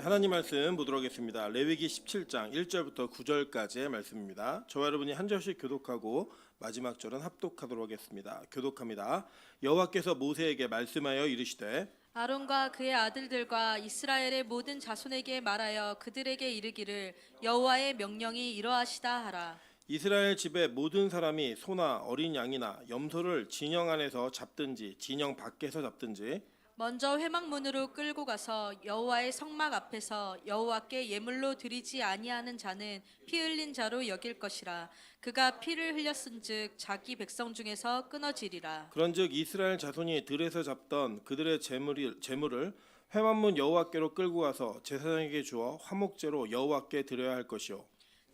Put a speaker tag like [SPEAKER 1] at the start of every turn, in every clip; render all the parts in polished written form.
[SPEAKER 1] 하나님 말씀 보도록 하겠습니다. 레위기 17장 1절부터 9절까지의 말씀입니다. 저와 여러분이 한 절씩 교독하고 마지막 절은 합독하도록 하겠습니다. 교독합니다. 여호와께서 모세에게 말씀하여 이르시되
[SPEAKER 2] 아론과 그의 아들들과 이스라엘의 모든 자손에게 말하여 그들에게 이르기를 여호와의 명령이 이러하시다 하라.
[SPEAKER 1] 이스라엘 집의 모든 사람이 소나 어린 양이나 염소를 진영 안에서 잡든지 진영 밖에서 잡든지
[SPEAKER 2] 먼저 회막문으로 끌고 가서 여호와의 성막 앞에서 여호와께 예물로 드리지 아니하는 자는 피 흘린 자로 여길 것이라. 그가 피를 흘렸은즉 자기 백성 중에서 끊어지리라.
[SPEAKER 1] 그런즉 이스라엘 자손이 들에서 잡던 그들의 제물을 회막문 여호와께로 끌고 가서 제사장에게 주어 화목제로 여호와께 드려야 할 것이요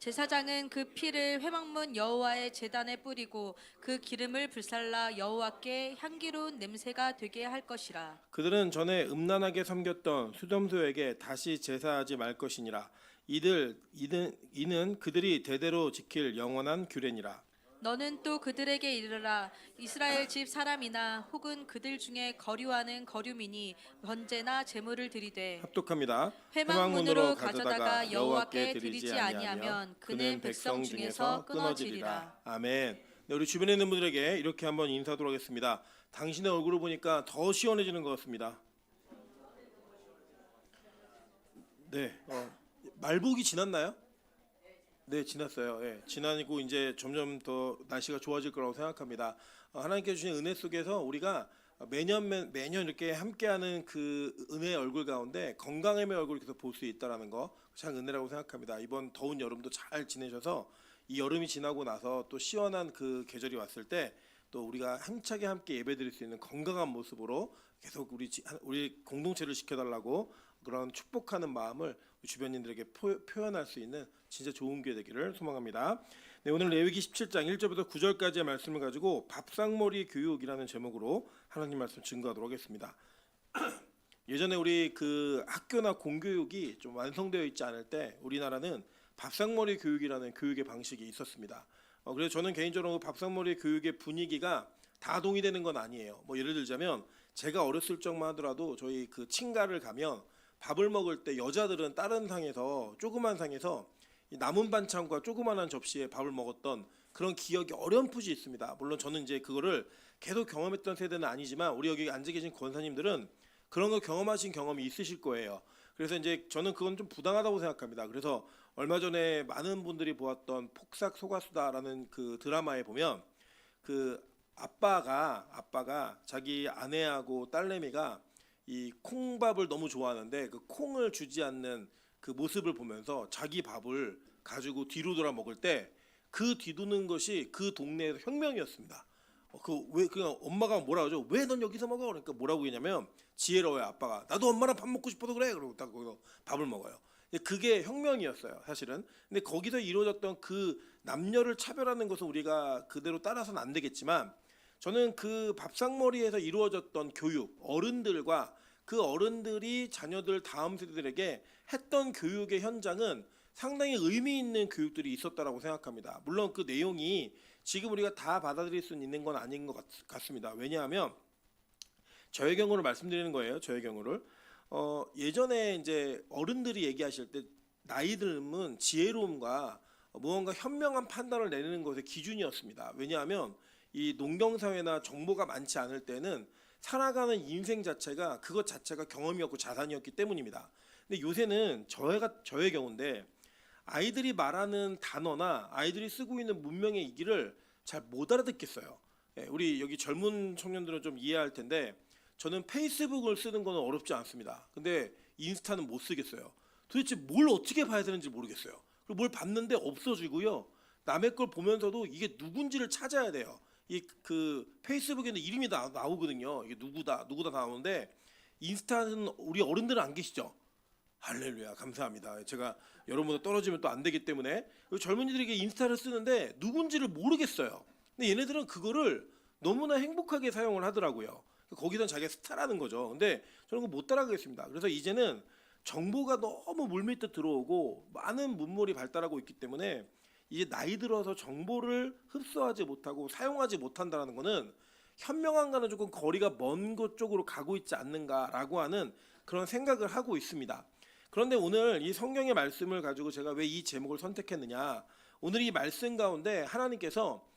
[SPEAKER 2] 제사장은 그 피를 회막문 여호와의 제단에 뿌리고 그 기름을 불살라 여호와께 향기로운 냄새가 되게 할 것이라.
[SPEAKER 1] 그들은 전에 음란하게 섬겼던 수dom소에게 다시 제사하지 말 것이니라. 이는 그들이 대대로 지킬 영원한 규례니라.
[SPEAKER 2] 너는 또 그들에게 이르라. 이스라엘 집 사람이나 혹은 그들 중에 거류하는 거류민이 번제나 제물을 드리되
[SPEAKER 1] 합독합니다.
[SPEAKER 2] 회막문으로 가져다가 여호와께 드리지 아니하면 그는 백성 중에서 끊어지리라.
[SPEAKER 1] 아멘. 네, 우리 주변에 있는 분들에게 이렇게 한번 인사하도록 하겠습니다. 당신의 얼굴을 보니까 더 시원해지는 것 같습니다. 네, 말복이 지났나요? 네, 지났어요. 예, 지나고 이제 점점 더 날씨가 좋아질 거라고 생각합니다. 하나님께 주신 은혜 속에서 우리가 매년 이렇게 함께하는 그 은혜의 얼굴 가운데 건강함의 얼굴을 계속 볼 수 있다라는 거 참 은혜라고 생각합니다. 이번 더운 여름도 잘 지내셔서 이 여름이 지나고 나서 또 시원한 그 계절이 왔을 때 또 우리가 힘차게 함께 예배드릴 수 있는 건강한 모습으로 계속 우리 공동체를 지켜달라고 그런 축복하는 마음을 주변인들에게 표현할 수 있는 진짜 좋은 기회 되기를 소망합니다. 네, 오늘 레위기 17장 1절부터 9절까지의 말씀을 가지고 밥상머리 교육이라는 제목으로 하나님 말씀 증거하도록 하겠습니다. 예전에 우리 그 학교나 공교육이 좀 완성되어 있지 않을 때 우리나라는 밥상머리 교육이라는 교육의 방식이 있었습니다. 그래서 저는 개인적으로 밥상머리 교육의 분위기가 다 동의되는 건 아니에요. 뭐 예를 들자면 제가 어렸을 적만 하더라도 저희 그 친가를 가면 밥을 먹을 때 여자들은 다른 상에서 조그만 상에서 남은 반찬과 조그만한 접시에 밥을 먹었던 그런 기억이 어렴풋이 있습니다. 물론 저는 이제 그거를 계속 경험했던 세대는 아니지만 우리 여기 앉아 계신 권사님들은 그런 거 경험하신 경험이 있으실 거예요. 그래서 이제 저는 그건 좀 부당하다고 생각합니다. 그래서 얼마 전에 많은 분들이 보았던 폭삭 속았수다라는 그 드라마에 보면 그 아빠가 자기 아내하고 딸내미가 이 콩밥을 너무 좋아하는데 그 콩을 주지 않는 그 모습을 보면서 자기 밥을 가지고 뒤로 돌아 먹을 때 그 뒤도는 것이 그 동네에서 혁명이었습니다. 왜 그냥 엄마가 뭐라 그러죠? 왜 넌 여기서 먹어? 그러니까 뭐라고 했냐면 지혜로워요. 아빠가 나도 엄마랑 밥 먹고 싶어서 그래. 그러고 딱 거기서 밥을 먹어요. 그게 혁명이었어요, 사실은. 근데 거기서 이루어졌던 그 남녀를 차별하는 것은 우리가 그대로 따라서는 안 되겠지만 저는 그 밥상머리에서 이루어졌던 교육, 어른들과 그 어른들이 자녀들 다음 세대들에게 했던 교육의 현장은 상당히 의미 있는 교육들이 있었다라고 생각합니다. 물론 그 내용이 지금 우리가 다 받아들일 수 있는 건 아닌 것 같습니다. 왜냐하면 저의 경우를 말씀드리는 거예요. 저의 경우를 예전에 이제 어른들이 얘기하실 때 나이 들면 지혜로움과 무언가 현명한 판단을 내리는 것의 기준이었습니다. 왜냐하면 이 농경사회나 정보가 많지 않을 때는 살아가는 인생 자체가 그것 자체가 경험이었고 자산이었기 때문입니다. 근데 요새는 저의 경우인데 아이들이 말하는 단어나 아이들이 쓰고 있는 문명의 이기를 잘 못 알아듣겠어요. 우리 여기 젊은 청년들은 좀 이해할 텐데 저는 페이스북을 쓰는 거는 어렵지 않습니다. 근데 인스타는 못 쓰겠어요. 도대체 뭘 어떻게 봐야 되는지 모르겠어요. 그리고 뭘 봤는데 없어지고요. 남의 걸 보면서도 이게 누군지를 찾아야 돼요. 이 그 페이스북에는 이름이 나오거든요. 이게 누구다 나오는데 인스타는 우리 어른들은 안 계시죠. 할렐루야, 감사합니다. 제가 여러분들 떨어지면 또 안 되기 때문에 젊은이들에게 인스타를 쓰는데 누군지를 모르겠어요. 근데 얘네들은 그거를 너무나 행복하게 사용을 하더라고요. 거기선 자기가 스타라는 거죠. 근데 저는 그거 못 따라가겠습니다. 그래서 이제는 정보가 너무 물밀듯 들어오고 많은 문물이 발달하고 있기 때문에 이제 나이 들어서 정보를 흡수하지 못하고 사용하지 못한다는 거는 현명한가는 조금 거리가 먼 것 쪽으로 가고 있지 않는가라고 하는 그런 생각을 하고 있습니다. 그런데 오늘 이 성경의 말씀을 가지고 제가 왜 이 제목을 선택했느냐? 오늘 이 말씀 가운데 하나님께서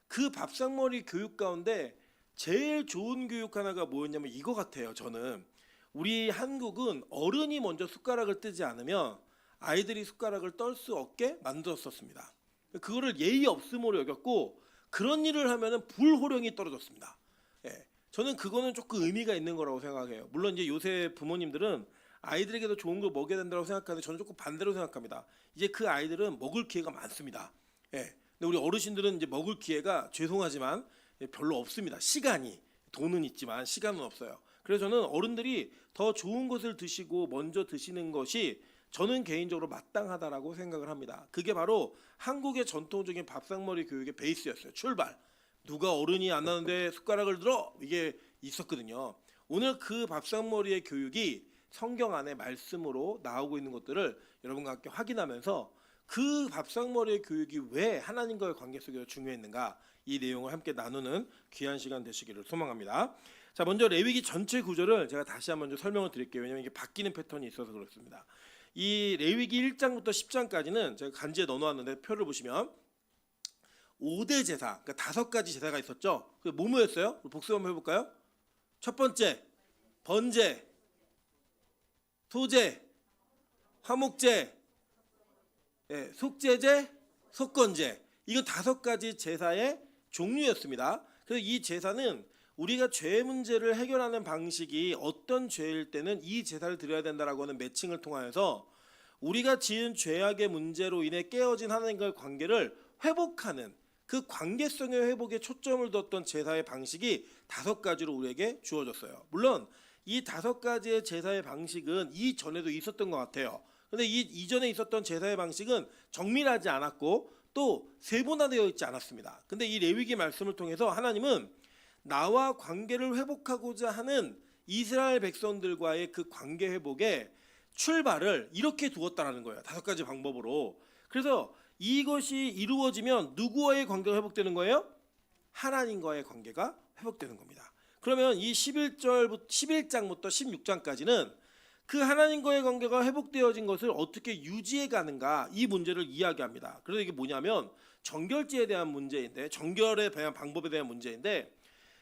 [SPEAKER 1] 그 밥상머리 교육 가운데 제일 좋은 교육 하나가 뭐였냐면 이거 같아요. 저는 우리 한국은 어른이 먼저 숟가락을 뜨지 않으면 아이들이 숟가락을 떨 수 없게 만들었었습니다. 그거를 예의 없음으로 여겼고 그런 일을 하면은 불호령이 떨어졌습니다. 예, 저는 그거는 조금 의미가 있는 거라고 생각해요. 물론 이제 요새 부모님들은 아이들에게도 좋은 걸 먹여야 된다고 생각하는데 저는 조금 반대로 생각합니다. 이제 그 아이들은 먹을 기회가 많습니다. 예, 근데 우리 어르신들은 이제 먹을 기회가 죄송하지만 별로 없습니다. 시간이 돈은 있지만 시간은 없어요. 그래서 저는 어른들이 더 좋은 것을 드시고 먼저 드시는 것이 저는 개인적으로 마땅하다라고 생각을 합니다. 그게 바로 한국의 전통적인 밥상머리 교육의 베이스였어요. 출발. 누가 어른이 안 나는데 숟가락을 들어 이게 있었거든요. 오늘 그 밥상머리의 교육이 성경 안에 말씀으로 나오고 있는 것들을 여러분과 함께 확인하면서 그 밥상머리의 교육이 왜 하나님과의 관계 속에서 중요했는가 이 내용을 함께 나누는 귀한 시간 되시기를 소망합니다. 자, 먼저 레위기 전체 구절을 제가 다시 한번 좀 설명을 드릴게요. 왜냐하면 이게 바뀌는 패턴이 있어서 그렇습니다. 이 레위기 1장부터 10장까지는 제가 간지에 넣어놨는데 표를 보시면 5대 제사, 그러니까 5가지 제사가 있었죠. 그게 뭐였어요? 복습 한번 해볼까요? 첫 번째, 번제, 소제, 화목제, 속제제, 속건제. 이건 5가지 제사의 종류였습니다. 그래서 이 제사는 우리가 죄 문제를 해결하는 방식이 어떤 죄일 때는 이 제사를 드려야 된다라고 하는 매칭을 통하여서 우리가 지은 죄악의 문제로 인해 깨어진 하나님과의 관계를 회복하는 그 관계성의 회복에 초점을 뒀던 제사의 방식이 5가지로 우리에게 주어졌어요. 물론 이 5가지의 제사의 방식은 이전에도 있었던 것 같아요. 그런데 이전에 있었던 제사의 방식은 정밀하지 않았고 또 세분화되어 있지 않았습니다. 근데 이 레위기 말씀을 통해서 하나님은 나와 관계를 회복하고자 하는 이스라엘 백성들과의 그 관계 회복의 출발을 이렇게 두었다라는 거예요. 5가지 방법으로. 그래서 이것이 이루어지면 누구와의 관계가 회복되는 거예요? 하나님과의 관계가 회복되는 겁니다. 그러면 이 11장부터 16장까지는 그 하나님과의 관계가 회복되어진 것을 어떻게 유지해 가는가 이 문제를 이야기합니다. 그래서 이게 뭐냐면 정결제에 대한 문제인데, 정결에 대한 방법에 대한 문제인데,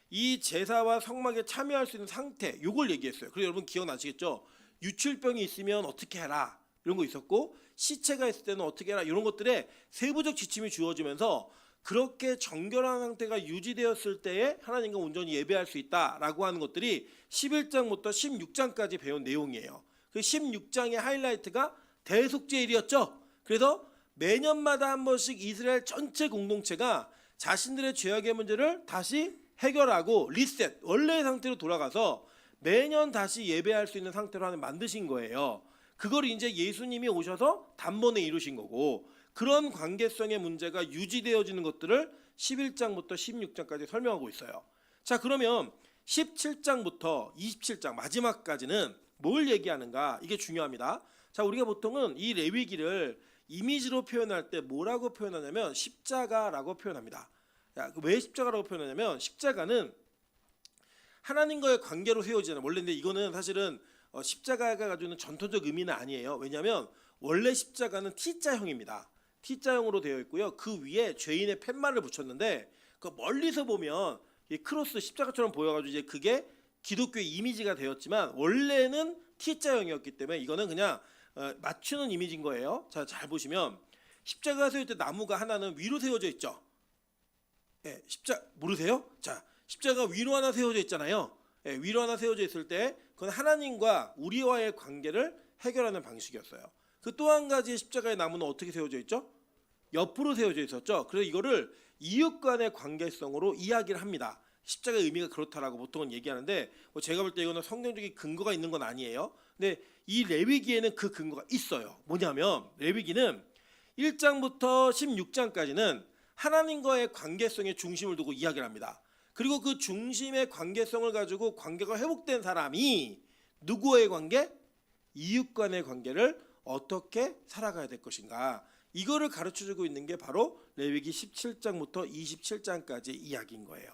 [SPEAKER 1] 이 제사와 성막에 참여할 수 있는 상태 요걸 얘기했어요. 그리고 여러분 기억나시겠죠? 유출병이 있으면 어떻게 해라 이런 거 있었고, 시체가 있을 때는 어떻게 해라 이런 것들에 세부적 지침이 주어지면서 그렇게 정결한 상태가 유지되었을 때에 하나님과 온전히 예배할 수 있다라고 하는 것들이 11장부터 16장까지 배운 내용이에요. 그 16장의 하이라이트가 대속죄일이었죠. 그래서 매년마다 한 번씩 이스라엘 전체 공동체가 자신들의 죄악의 문제를 다시 해결하고 리셋, 원래의 상태로 돌아가서 매년 다시 예배할 수 있는 상태로 하는 만드신 거예요. 그걸 이제 예수님이 오셔서 단번에 이루신 거고, 그런 관계성의 문제가 유지되어지는 것들을 11장부터 16장까지 설명하고 있어요. 자, 그러면 17장부터 27장 마지막까지는 뭘 얘기하는가? 이게 중요합니다. 자, 우리가 보통은 이 레위기를 이미지로 표현할 때 뭐라고 표현하냐면 십자가라고 표현합니다. 왜 십자가라고 표현하냐면 십자가는 하나님과의 관계로 세워지잖아요. 원래 근데 이거는 사실은 십자가가 가지고 있는 전통적 의미는 아니에요. 왜냐하면 원래 십자가는 T자형입니다. T자형으로 되어 있고요. 그 위에 죄인의 팻말을 붙였는데 그 멀리서 보면 이 크로스 십자가처럼 보여가지고 이제 그게 기독교의 이미지가 되었지만 원래는 T자형이었기 때문에 이거는 그냥 맞추는 이미지인 거예요. 자, 잘 보시면 십자가 세울 때 나무가 하나는 위로 세워져 있죠. 예, 모르세요? 자, 십자가 위로 하나 세워져 있잖아요. 예, 위로 하나 세워져 있을 때 그건 하나님과 우리와의 관계를 해결하는 방식이었어요. 그 또 한 가지 십자가의 나무는 어떻게 세워져 있죠? 옆으로 세워져 있었죠. 그래서 이거를 이웃 간의 관계성으로 이야기를 합니다. 십자가의 의미가 그렇다라고 보통은 얘기하는데 제가 볼 때 이거는 성경적인 근거가 있는 건 아니에요. 근데 이 레위기에는 그 근거가 있어요. 뭐냐면 레위기는 1장부터 16장까지는 하나님과의 관계성에 중심을 두고 이야기를 합니다. 그리고 그 중심의 관계성을 가지고 관계가 회복된 사람이 누구와의 관계? 이웃 간의 관계를 어떻게 살아가야 될 것인가, 이거를 가르쳐주고 있는 게 바로 레위기 17장부터 27장까지 이야기인 거예요.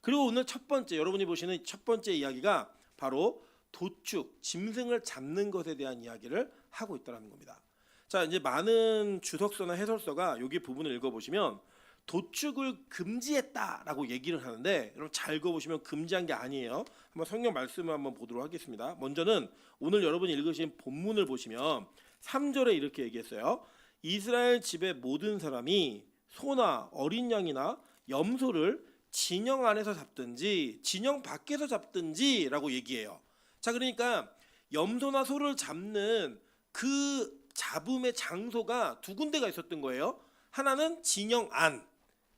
[SPEAKER 1] 그리고 오늘 첫 번째, 여러분이 보시는 첫 번째 이야기가 바로 도축, 짐승을 잡는 것에 대한 이야기를 하고 있다는 겁니다. 자, 이제 많은 주석서나 해설서가 여기 부분을 읽어보시면 도축을 금지했다라고 얘기를 하는데, 여러분 잘 읽어보시면 금지한 게 아니에요. 한번 성경 말씀을 한번 보도록 하겠습니다. 먼저는 오늘 여러분이 읽으신 본문을 보시면 3절에 이렇게 얘기했어요. 이스라엘 집의 모든 사람이 소나 어린 양이나 염소를 진영 안에서 잡든지 진영 밖에서 잡든지라고 얘기해요. 자, 그러니까 염소나 소를 잡는 그 잡음의 장소가 두 군데가 있었던 거예요. 하나는 진영 안,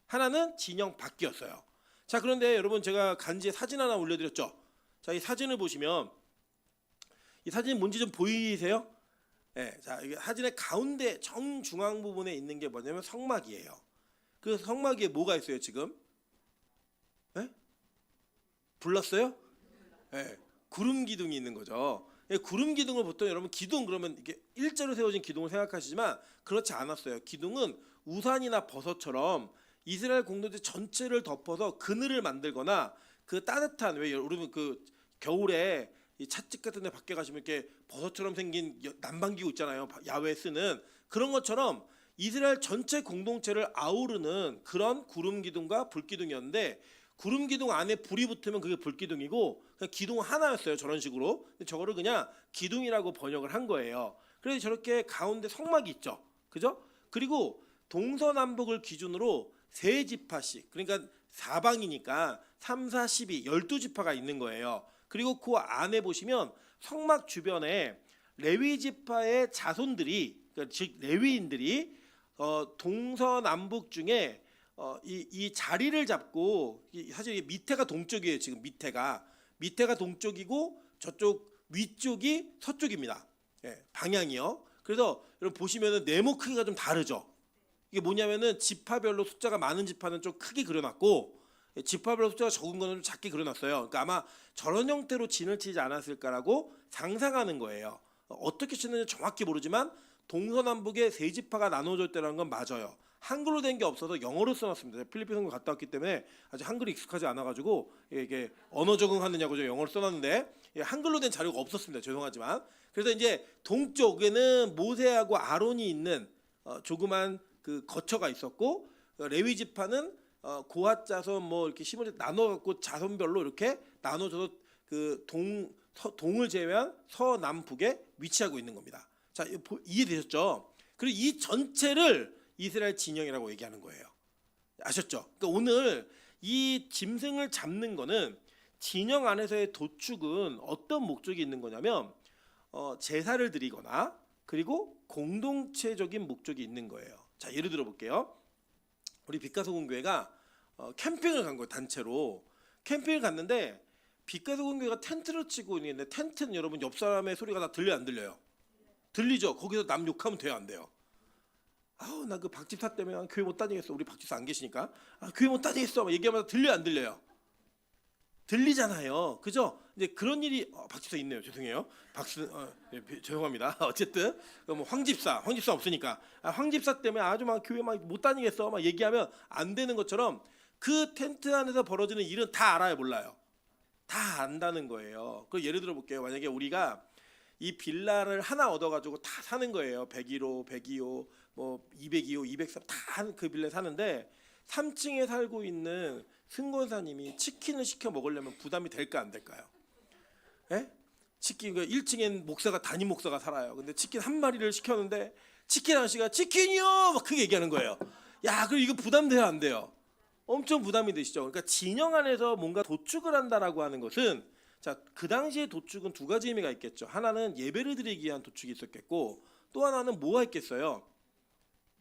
[SPEAKER 1] 하나는 진영 밖이었어요. 자, 그런데 여러분 제가 간지에 사진 하나 올려드렸죠. 자, 이 사진을 보시면 이 사진 뭔지 좀 보이세요? 네, 자, 이게 사진의 가운데 정중앙 부분에 있는 게 뭐냐면 성막이에요. 그 성막에 뭐가 있어요 지금? 네? 불렀어요? 네, 구름 기둥이 있는 거죠. 구름 기둥을 보통 여러분 기둥 그러면 이게 일자로 세워진 기둥을 생각하시지만 그렇지 않았어요. 기둥은 우산이나 버섯처럼 이스라엘 공동체 전체를 덮어서 그늘을 만들거나 그 따뜻한, 왜 여러분 그 겨울에 이 찻집 같은 데 밖에 가시면 이렇게 버섯처럼 생긴 난방기구 있잖아요. 야외에 쓰는 그런 것처럼 이스라엘 전체 공동체를 아우르는 그런 구름 기둥과 불 기둥이었는데, 구름 기둥 안에 불이 붙으면 그게 불 기둥이고 그냥 기둥 하나였어요. 저런 식으로. 근데 저거를 그냥 기둥이라고 번역을 한 거예요. 그래서 저렇게 가운데 성막이 있죠. 그죠? 그리고 동서남북을 기준으로 세 지파씩, 그러니까 사방이니까 3, 4, 12, 12지파가 있는 거예요. 그리고 그 안에 보시면 성막 주변에 레위 지파의 자손들이, 그러니까 즉 레위인들이 동서남북 중에 이 자리를 잡고, 사실 밑에가 동쪽이에요. 지금 밑에가 동쪽이고 저쪽 위쪽이 서쪽입니다. 예, 방향이요. 그래서 여러분 보시면은 네모 크기가 좀 다르죠. 이게 뭐냐면은 지파별로 숫자가 많은 지파는 좀 크게 그려놨고 지파별로 숫자가 적은 거는 좀 작게 그려놨어요. 그러니까 아마 저런 형태로 진을 치지 않았을까라고 상상하는 거예요. 어떻게 치는지 정확히 모르지만 동서남북에 세 지파가 나눠져 있다는 건 맞아요. 한글로 된 게 없어서 영어로 써놨습니다. 필리핀 선거 갔다 왔기 때문에 아직 한글이 익숙하지 않아가지고 이게 언어 적응하느냐고 저 영어로 써놨는데 한글로 된 자료가 없었습니다. 죄송하지만. 그래서 이제 동쪽에는 모세하고 아론이 있는 조그만 그 거처가 있었고, 레위 지파는 고핫 자손 뭐 이렇게 심을 나눠갖고 자손별로 이렇게 나눠져서 그 동을 제외한 서남북에 위치하고 있는 겁니다. 자, 이해되셨죠? 그리고 이 전체를 이스라엘 진영이라고 얘기하는 거예요. 아셨죠? 그러니까 오늘 이 짐승을 잡는 거는, 진영 안에서의 도축은 어떤 목적이 있는 거냐면 제사를 드리거나 그리고 공동체적인 목적이 있는 거예요. 자, 예를 들어 볼게요. 우리 빛가소금교회가 캠핑을 간 거예요. 단체로 캠핑을 갔는데 빛가소금교회가 텐트를 치고 있는데, 텐트는 여러분 옆 사람의 소리가 다 들려요, 안 들려요? 들리죠? 거기서 남 욕하면 돼요, 안 돼요? 아우, 나 그 박집사 때문에 교회 못 다니겠어. 우리 박집사 안 계시니까 교회 못 다니겠어 막 얘기하면서 들려요, 안 들려요? 들리잖아요. 그죠? 이제 그런 일이 박집사 있네요. 죄송해요. 죄송합니다. 어쨌든 뭐 황집사 없으니까 황집사 때문에 아주 막 교회 막 못 다니겠어 막 얘기하면 안 되는 것처럼 그 텐트 안에서 벌어지는 일은 다 알아요, 몰라요? 다 안다는 거예요. 그 예를 들어 볼게요. 만약에 우리가 이 빌라를 하나 얻어가지고 다 사는 거예요. 101호, 102호, 뭐 202호, 203 다 그 빌라에 사는데 3층에 살고 있는 승권사님이 치킨을 시켜 먹으려면 부담이 될까 안 될까요? 예? 치킨, 1층엔 목사가, 담임 목사가 살아요. 근데 치킨 한 마리를 시켰는데 치킨 아저씨가 치킨이요 막 크게 얘기하는 거예요. 야, 그럼 이거 부담돼야 안 돼요? 엄청 부담이 되시죠. 그러니까 진영 안에서 뭔가 도축을 한다라고 하는 것은, 자, 그 당시에 도축은 두 가지 의미가 있겠죠. 하나는 예배를 드리기 위한 도축이 있었겠고, 또 하나는 뭐가 있겠어요?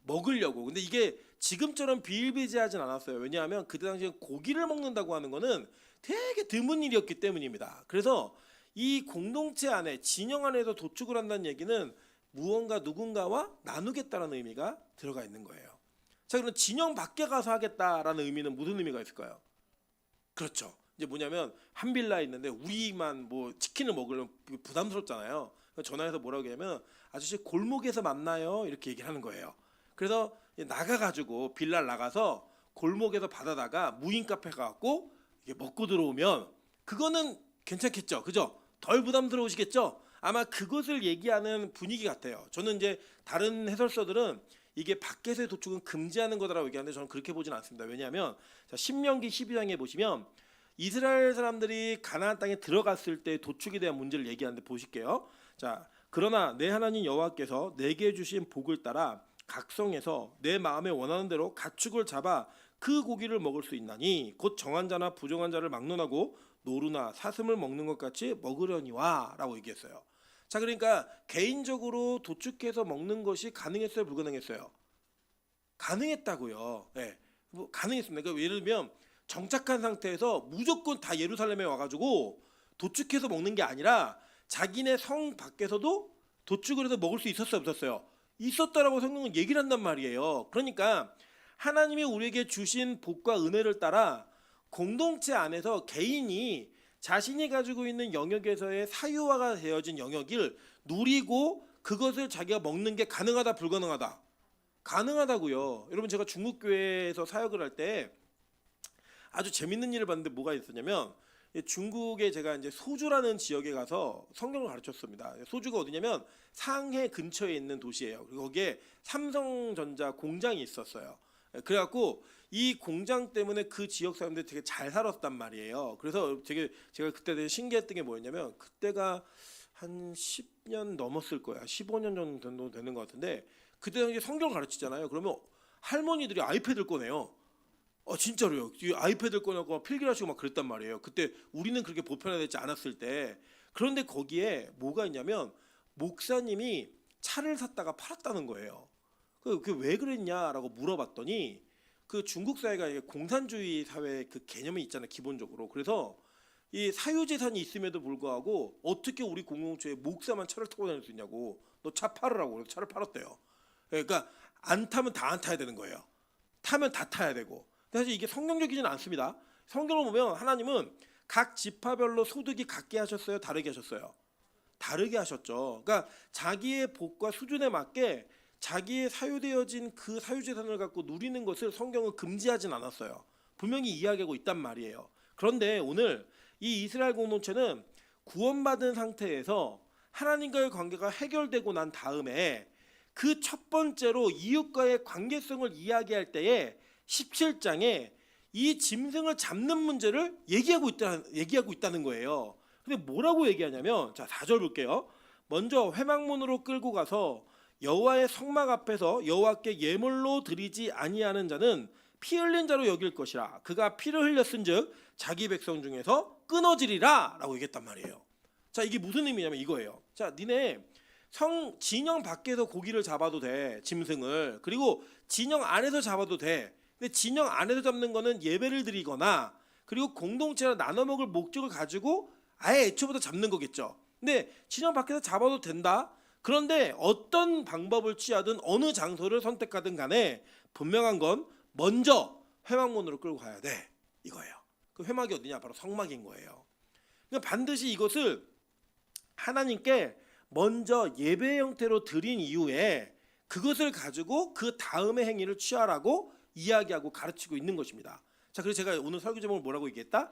[SPEAKER 1] 먹으려고. 근데 이게 지금처럼 비일비재하진 않았어요. 왜냐하면 그때 당시에 고기를 먹는다고 하는 거는 되게 드문 일이었기 때문입니다. 그래서 이 공동체 안에, 진영 안에서 도축을 한다는 얘기는 무언가 누군가와 나누겠다라는 의미가 들어가 있는 거예요. 자, 그럼 진영 밖에 가서 하겠다라는 의미는 무슨 의미가 있을까요? 그렇죠. 이제 뭐냐면 한 빌라에 있는데 우리만 뭐 치킨을 먹으려면 부담스럽잖아요. 전화해서 뭐라고 하냐면 아저씨 골목에서 만나요 이렇게 얘기를 하는 거예요. 그래서 나가가지고 빌라를 나가서 골목에서 받아다가 무인 카페 가갖고 이게 먹고 들어오면 그거는 괜찮겠죠, 그죠? 덜 부담스러우시겠죠? 아마 그것을 얘기하는 분위기 같아요. 저는 이제 다른 해설서들은 이게 밖에서의 도축은 금지하는 거다라고 얘기하는데 저는 그렇게 보진 않습니다. 왜냐하면 자, 신명기 12장에 보시면 이스라엘 사람들이 가나안 땅에 들어갔을 때 도축에 대한 문제를 얘기하는데 보실게요. 자, 그러나 내 하나님 여호와께서 내게 주신 복을 따라 각 성에서 내 마음에 원하는 대로 가축을 잡아 그 고기를 먹을 수 있나니 곧 정한 자나 부정한 자를 막론하고 노루나 사슴을 먹는 것 같이 먹으려니와라고 얘기했어요. 자, 그러니까 개인적으로 도축해서 먹는 것이 가능했어요, 불가능했어요? 가능했다고요. 네, 뭐 가능했습니다. 그러니까 예를 들면 정착한 상태에서 무조건 다 예루살렘에 와가지고 도축해서 먹는 게 아니라 자기네 성 밖에서도 도축을 해서 먹을 수 있었어요, 없었어요? 있었다라고 성경은 얘기를 한단 말이에요. 그러니까 하나님이 우리에게 주신 복과 은혜를 따라 공동체 안에서 개인이 자신이 가지고 있는 영역에서의 사유화가 되어진 영역을 누리고 그것을 자기가 먹는 게 가능하다, 불가능하다? 가능하다고요. 여러분, 제가 중국 교회에서 사역을 할 때 아주 재밌는 일을 봤는데 뭐가 있었냐면 중국에 제가 이제 소주라는 지역에 가서 성경을 가르쳤습니다. 소주가 어디냐면 상해 근처에 있는 도시예요. 그리고 거기에 삼성전자 공장이 있었어요. 그래갖고 이 공장 때문에 그 지역 사람들이 되게 잘 살았단 말이에요. 그래서 제가 그때 되게 신기했던 게 뭐였냐면 그때가 한 10년 넘었을 거야. 15년 정도 되는 것 같은데 그때 당시에 성경을 가르치잖아요. 그러면 할머니들이 아이패드를 꺼내요. 진짜로요. 이 아이패드를 꺼내고 필기하시고 막 그랬단 말이에요. 그때 우리는 그렇게 보편화되지 않았을 때. 그런데 거기에 뭐가 있냐면 목사님이 차를 샀다가 팔았다는 거예요. 그게 왜 그랬냐라고 물어봤더니 그 중국 사회가 이게 공산주의 사회 그 개념이 있잖아요, 기본적으로. 그래서 이 사유재산이 있음에도 불구하고 어떻게 우리 공동체에 목사만 차를 타고 다닐 수 있냐고, 너 차 팔으라고. 그래서 차를 팔았대요. 그러니까 안 타면 다 안 타야 되는 거예요. 타면 다 타야 되고. 사실 이게 성경적이지는 않습니다. 성경을 보면 하나님은 각 지파별로 소득이 같게 하셨어요, 다르게 하셨어요? 다르게 하셨죠. 그러니까 자기의 복과 수준에 맞게 자기의 사유되어진 그 사유재산을 갖고 누리는 것을 성경은 금지하진 않았어요. 분명히 이야기하고 있단 말이에요. 그런데 오늘 이 이스라엘 공동체는 구원받은 상태에서 하나님과의 관계가 해결되고 난 다음에 그 첫 번째로 이웃과의 관계성을 이야기할 때에 17장에 이 짐승을 잡는 문제를 얘기하고 있다는 거예요. 근데 뭐라고 얘기하냐면, 자, 4절 볼게요. 먼저 회막문으로 끌고 가서 여호와의 성막 앞에서 여호와께 예물로 드리지 아니하는 자는 피 흘린 자로 여길 것이라. 그가 피를 흘렸은즉 자기 백성 중에서 끊어지리라라고 얘기했단 말이에요. 자, 이게 무슨 의미냐면 이거예요. 자, 니네 진영 밖에서 고기를 잡아도 돼, 짐승을. 그리고 진영 안에서 잡아도 돼. 근데 진영 안에서 잡는 거는 예배를 드리거나 그리고 공동체로 나눠 먹을 목적을 가지고 아예 애초부터 잡는 거겠죠. 근데 진영 밖에서 잡아도 된다. 그런데 어떤 방법을 취하든 어느 장소를 선택하든 간에 분명한 건 먼저 회막문으로 끌고 가야 돼, 이거예요. 그 회막이 어디냐? 바로 성막인 거예요. 그러니까 반드시 이것을 하나님께 먼저 예배 형태로 드린 이후에 그것을 가지고 그 다음의 행위를 취하라고 이야기하고 가르치고 있는 것입니다. 자, 그래서 제가 오늘 설교 제목을 뭐라고 얘기했다?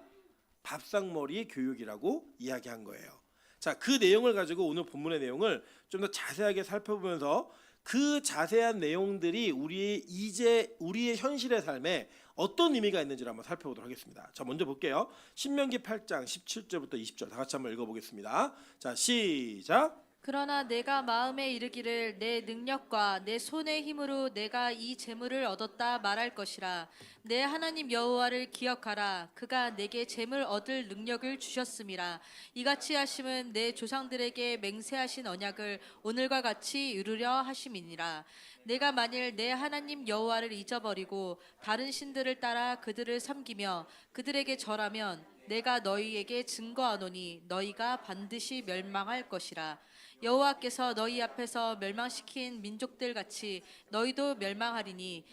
[SPEAKER 1] 밥상머리 교육이라고 이야기한 거예요. 자, 그 내용을 가지고 오늘 본문의 내용을 좀 더 자세하게 살펴보면서 그 자세한 내용들이 우리의 현실의 삶에 어떤 의미가 있는지를 한번 살펴보도록 하겠습니다. 자, 먼저 볼게요. 신명기 8장 17절부터 20절 다 같이 한번 읽어보겠습니다. 자, 시작.
[SPEAKER 2] 그러나 내가 마음에 이르기를 내 능력과 내 손의 힘으로 내가 이 재물을 얻었다 말할 것이라. 내 하나님 여호와를 기억하라. 그가 내게 재물 얻을 능력을 주셨음이라. 이같이 하심은 내 조상들에게 맹세하신 언약을 오늘과 같이 이루려 하심이니라. 내가 만일 내 하나님 여호와를 잊어버리고 다른 신들을 따라 그들을 섬기며 그들에게 절하면 내가 너희에게 증거하노니 너희가 반드시 멸망할 것이라. 여호와께서 너희 앞에서 멸망시킨 민족들 같이 너희도 멸망하리니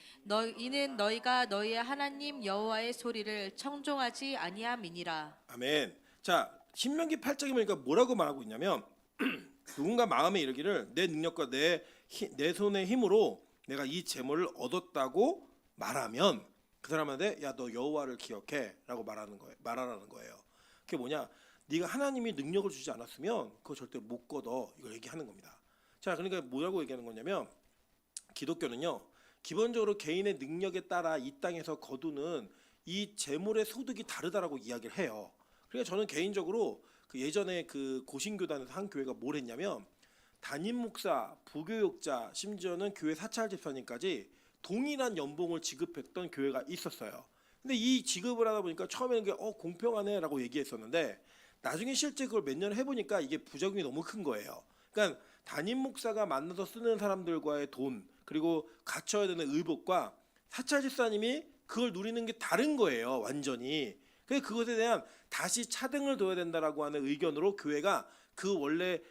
[SPEAKER 2] 이는 너희가 너희의 하나님 여호와의 소리를 청종하지 아니함이니라.
[SPEAKER 1] 아멘. 자, 신명기 8장에 보니까 뭐라고 말하고 있냐면 누군가 마음에 이르기를 내 능력과 내 손의 힘으로 내가 이 재물을 얻었다고 말하면 그 사람한테 야, 너 여호와를 기억해라고 말하라는 거예요. 그게 뭐냐? 네가 하나님이 능력을 주지 않았으면 그거 절대 못 거둬. 이걸 얘기하는 겁니다. 자, 그러니까 뭐라고 얘기하는 거냐면 기독교는요. 기본적으로 개인의 능력에 따라 이 땅에서 거두는 이 재물의 소득이 다르다라고 이야기를 해요. 그러니까 저는 개인적으로 그 예전에 그 고신교단에서 한 교회가 뭘 했냐면 담임 목사, 부교육자, 심지어는 교회 사찰 집사님까지 동일한 연봉을 지급했던 교회가 있었어요. 근데 이 지급을 하다 보니까 처음에는 공평하네라고 얘기했었는데 나중에 실제 그걸 몇 년 해보니까 이게 부작용이 너무 큰 거예요. 그러니까 담임 목사가 만나서 쓰는 사람들과의 돈 그리고 갖춰야 되는 의복과 사찰 집사님이 그걸 누리는 게 다른 거예요. 완전히. 그래서 그것에 대한 다시 차등을 둬야 된다라고 하는 의견으로 교회가 그 원래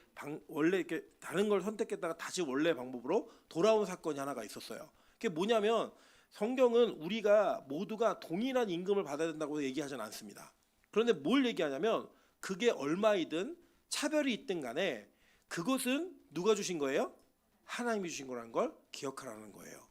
[SPEAKER 1] 이렇게 다른 걸 선택했다가 다시 원래 방법으로 돌아온 사건이 하나가 있었어요. 그게 뭐냐면 성경은 우리가 모두가 동일한 임금을 받아야 된다고 얘기하지는 않습니다. 그런데 뭘 얘기하냐면 그게 얼마이든 차별이 있든 간에 그것은 누가 주신 거예요? 하나님이 주신 거라는 걸 기억하라는 거예요.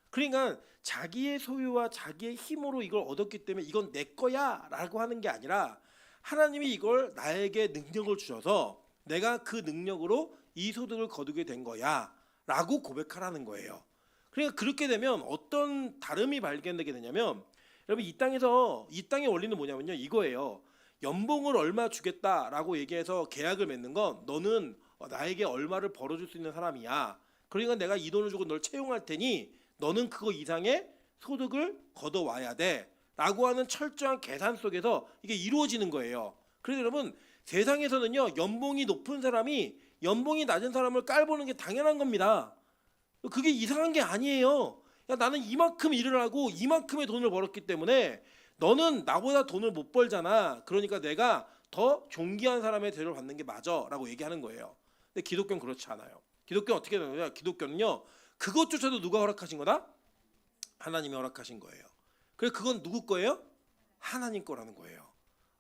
[SPEAKER 1] 그러니까 자기의 소유와 자기의 힘으로 이걸 얻었기 때문에 이건 내 거야 라고 하는 게 아니라 하나님이 이걸 나에게 능력을 주셔서 내가 그 능력으로 이 소득을 거두게 된 거야 라고 고백하라는 거예요. 그러니까 그렇게 되면 어떤 다름이 발견되게 되냐면 여러분 이 땅의 원리는 뭐냐면요 이거예요. 연봉을 얼마 주겠다라고 얘기해서 계약을 맺는 건 너는 나에게 얼마를 벌어줄 수 있는 사람이야. 그러니까 내가 이 돈을 주고 널 채용할 테니 너는 그거 이상의 소득을 걷어와야 돼 라고 하는 철저한 계산 속에서 이게 이루어지는 거예요. 그래서 여러분 세상에서는요 연봉이 높은 사람이 연봉이 낮은 사람을 깔보는 게 당연한 겁니다. 그게 이상한 게 아니에요. 야, 나는 이만큼 일을 하고 이만큼의 돈을 벌었기 때문에 너는 나보다 돈을 못 벌잖아. 그러니까 내가 더 존귀한 사람의 대접을 받는 게 맞아 라고 얘기하는 거예요. 근데 기독교는 그렇지 않아요. 기독교는 어떻게 되느냐. 기독교는요 그것조차도 누가 허락하신 거다? 하나님이 허락하신 거예요. 그래서 그건 누구 거예요? 하나님 거라는 거예요.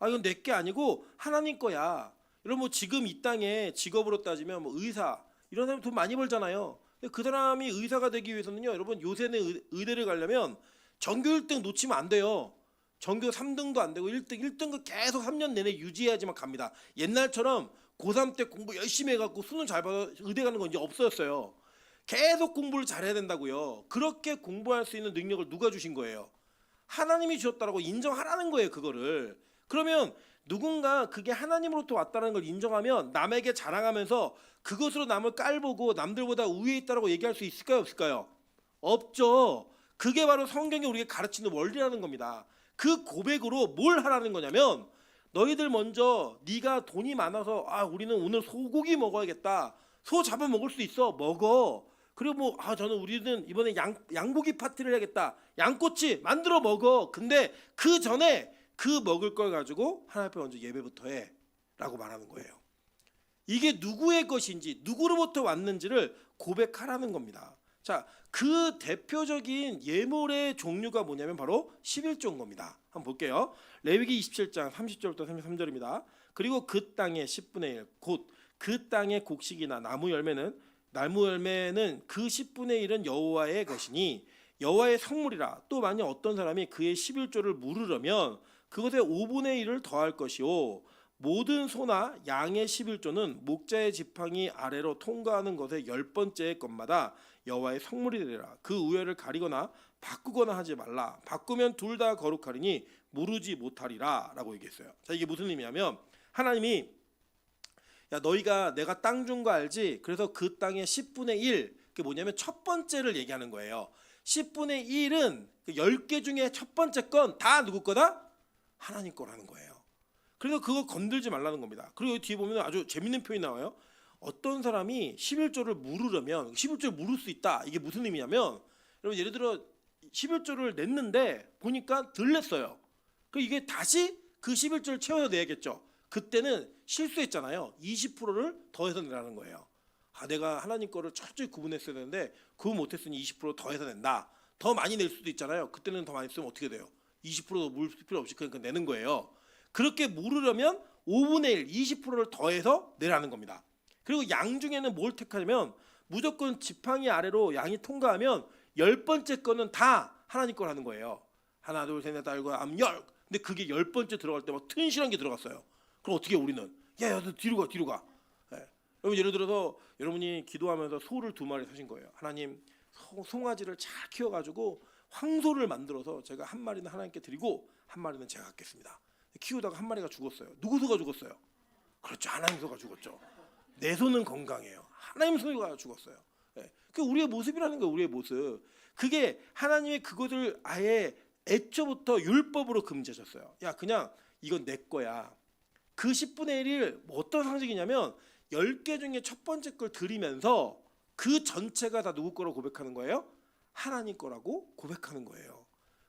[SPEAKER 1] 이건 내 게 아니고 하나님 거야. 여러분 뭐 지금 이 땅에 직업으로 따지면 뭐 의사 이런 사람 돈 많이 벌잖아요. 근데 그 사람이 의사가 되기 위해서는요 여러분 요새는 의대를 가려면 전교 1등 놓치면 안 돼요. 전교 3등도 안 되고 1등을 계속 3년 내내 유지해야지만 갑니다. 옛날처럼 고3 때 공부 열심히 해갖고 수능 잘 받아 의대 가는 건 이제 없어졌어요. 계속 공부를 잘해야 된다고요. 그렇게 공부할 수 있는 능력을 누가 주신 거예요? 하나님이 주셨다라고 인정하라는 거예요. 그거를. 그러면 누군가 그게 하나님으로부터 왔다는 걸 인정하면 남에게 자랑하면서 그것으로 남을 깔보고 남들보다 우위에 있다라고 얘기할 수 있을까요? 없을까요? 없죠. 그게 바로 성경이 우리에게 가르치는 원리라는 겁니다. 그 고백으로 뭘 하라는 거냐면 너희들 먼저 네가 돈이 많아서 우리는 오늘 소고기 먹어야겠다. 소 잡아 먹을 수 있어. 먹어. 그리고 우리는 이번에 양고기 파티를 해야겠다. 양꼬치 만들어 먹어. 근데 그 전에 그 먹을 걸 가지고 하나님 앞에 먼저 예배부터 해 라고 말하는 거예요. 이게 누구의 것인지 누구로부터 왔는지를 고백하라는 겁니다. 자, 그 대표적인 예물의 종류가 뭐냐면 바로 11조인 겁니다. 한번 볼게요. 레위기 27장 30절부터 33절입니다. 그리고 그 땅의 10분의 1 곧 그 땅의 곡식이나 나무 열매는 그 10분의 1은 여호와의 것이니 여호와의 성물이라. 또 만약 어떤 사람이 그의 11조를 물으려면 그것의 5분의 1을 더할 것이요 모든 소나 양의 11조는 목자의 지팡이 아래로 통과하는 것의 10번째의 것마다 여호와의 성물이 되리라. 그 우열을 가리거나 바꾸거나 하지 말라. 바꾸면 둘 다 거룩하리니 무르지 못하리라 라고 얘기했어요. 자, 이게 무슨 의미냐면 하나님이 야 너희가 내가 땅 준 거 알지? 그래서 그 땅의 10분의 1 그게 뭐냐면 첫 번째를 얘기하는 거예요. 10분의 1은 10개 중에 첫 번째 건 다 누구 거다? 하나님 거라는 거예요. 그래서 그거 건들지 말라는 겁니다. 그리고 뒤에 보면 아주 재밌는 표현이 나와요. 어떤 사람이 11조를 물으려면 11조를 물을 수 있다. 이게 무슨 의미냐면 여러분 예를 들어 11조를 냈는데 보니까 덜 냈어요. 그럼 이게 다시 그 11조를 채워서 내야겠죠. 그때는 실수했잖아요. 20%를 더해서 내라는 거예요. 내가 하나님 거를 철저히 구분했어야 되는데 구분 못했으니 20% 더해서 낸다. 더 많이 낼 수도 있잖아요. 그때는 더 많이 쓰면 어떻게 돼요? 20%도 물 필요 없이 그러니까 내는 거예요. 그렇게 물으려면 5분의 1, 20%를 더해서 내라는 겁니다. 그리고 양 중에는 뭘 택하냐면 무조건 지팡이 아래로 양이 통과하면 10번째 거는 다 하나님 거라는 거예요. 하나 둘 셋 넷 다섯 여섯 암 열. 근데 그게 10번째 들어갈 때 막 튼실한 게 들어갔어요. 그럼 어떻게 우리는 야, 너 뒤로 가, 뒤로 가. 예. 여러분 예를 들어서 여러분이 기도하면서 소를 2마리 사신 거예요. 하나님 송아지를 잘 키워가지고 황소를 만들어서 제가 1마리는 하나님께 드리고 1마리는 제가 갖겠습니다. 키우다가 1마리가 죽었어요. 누구 소가 죽었어요? 그렇죠, 하나님 소가 죽었죠. 내 소는 건강해요. 하나님 소가 죽었어요. 예. 그 우리의 모습이라는 거예요. 우리의 모습. 그게 하나님의 그것을 아예 애초부터 율법으로 금지하셨어요. 야, 그냥 이건 내 거야. 그 10분의 1을 어떤 상징이냐면 10개 중에 첫 번째 걸 드리면서 그 전체가 다 누구 거라고 고백하는 거예요? 하나님 거라고 고백하는 거예요.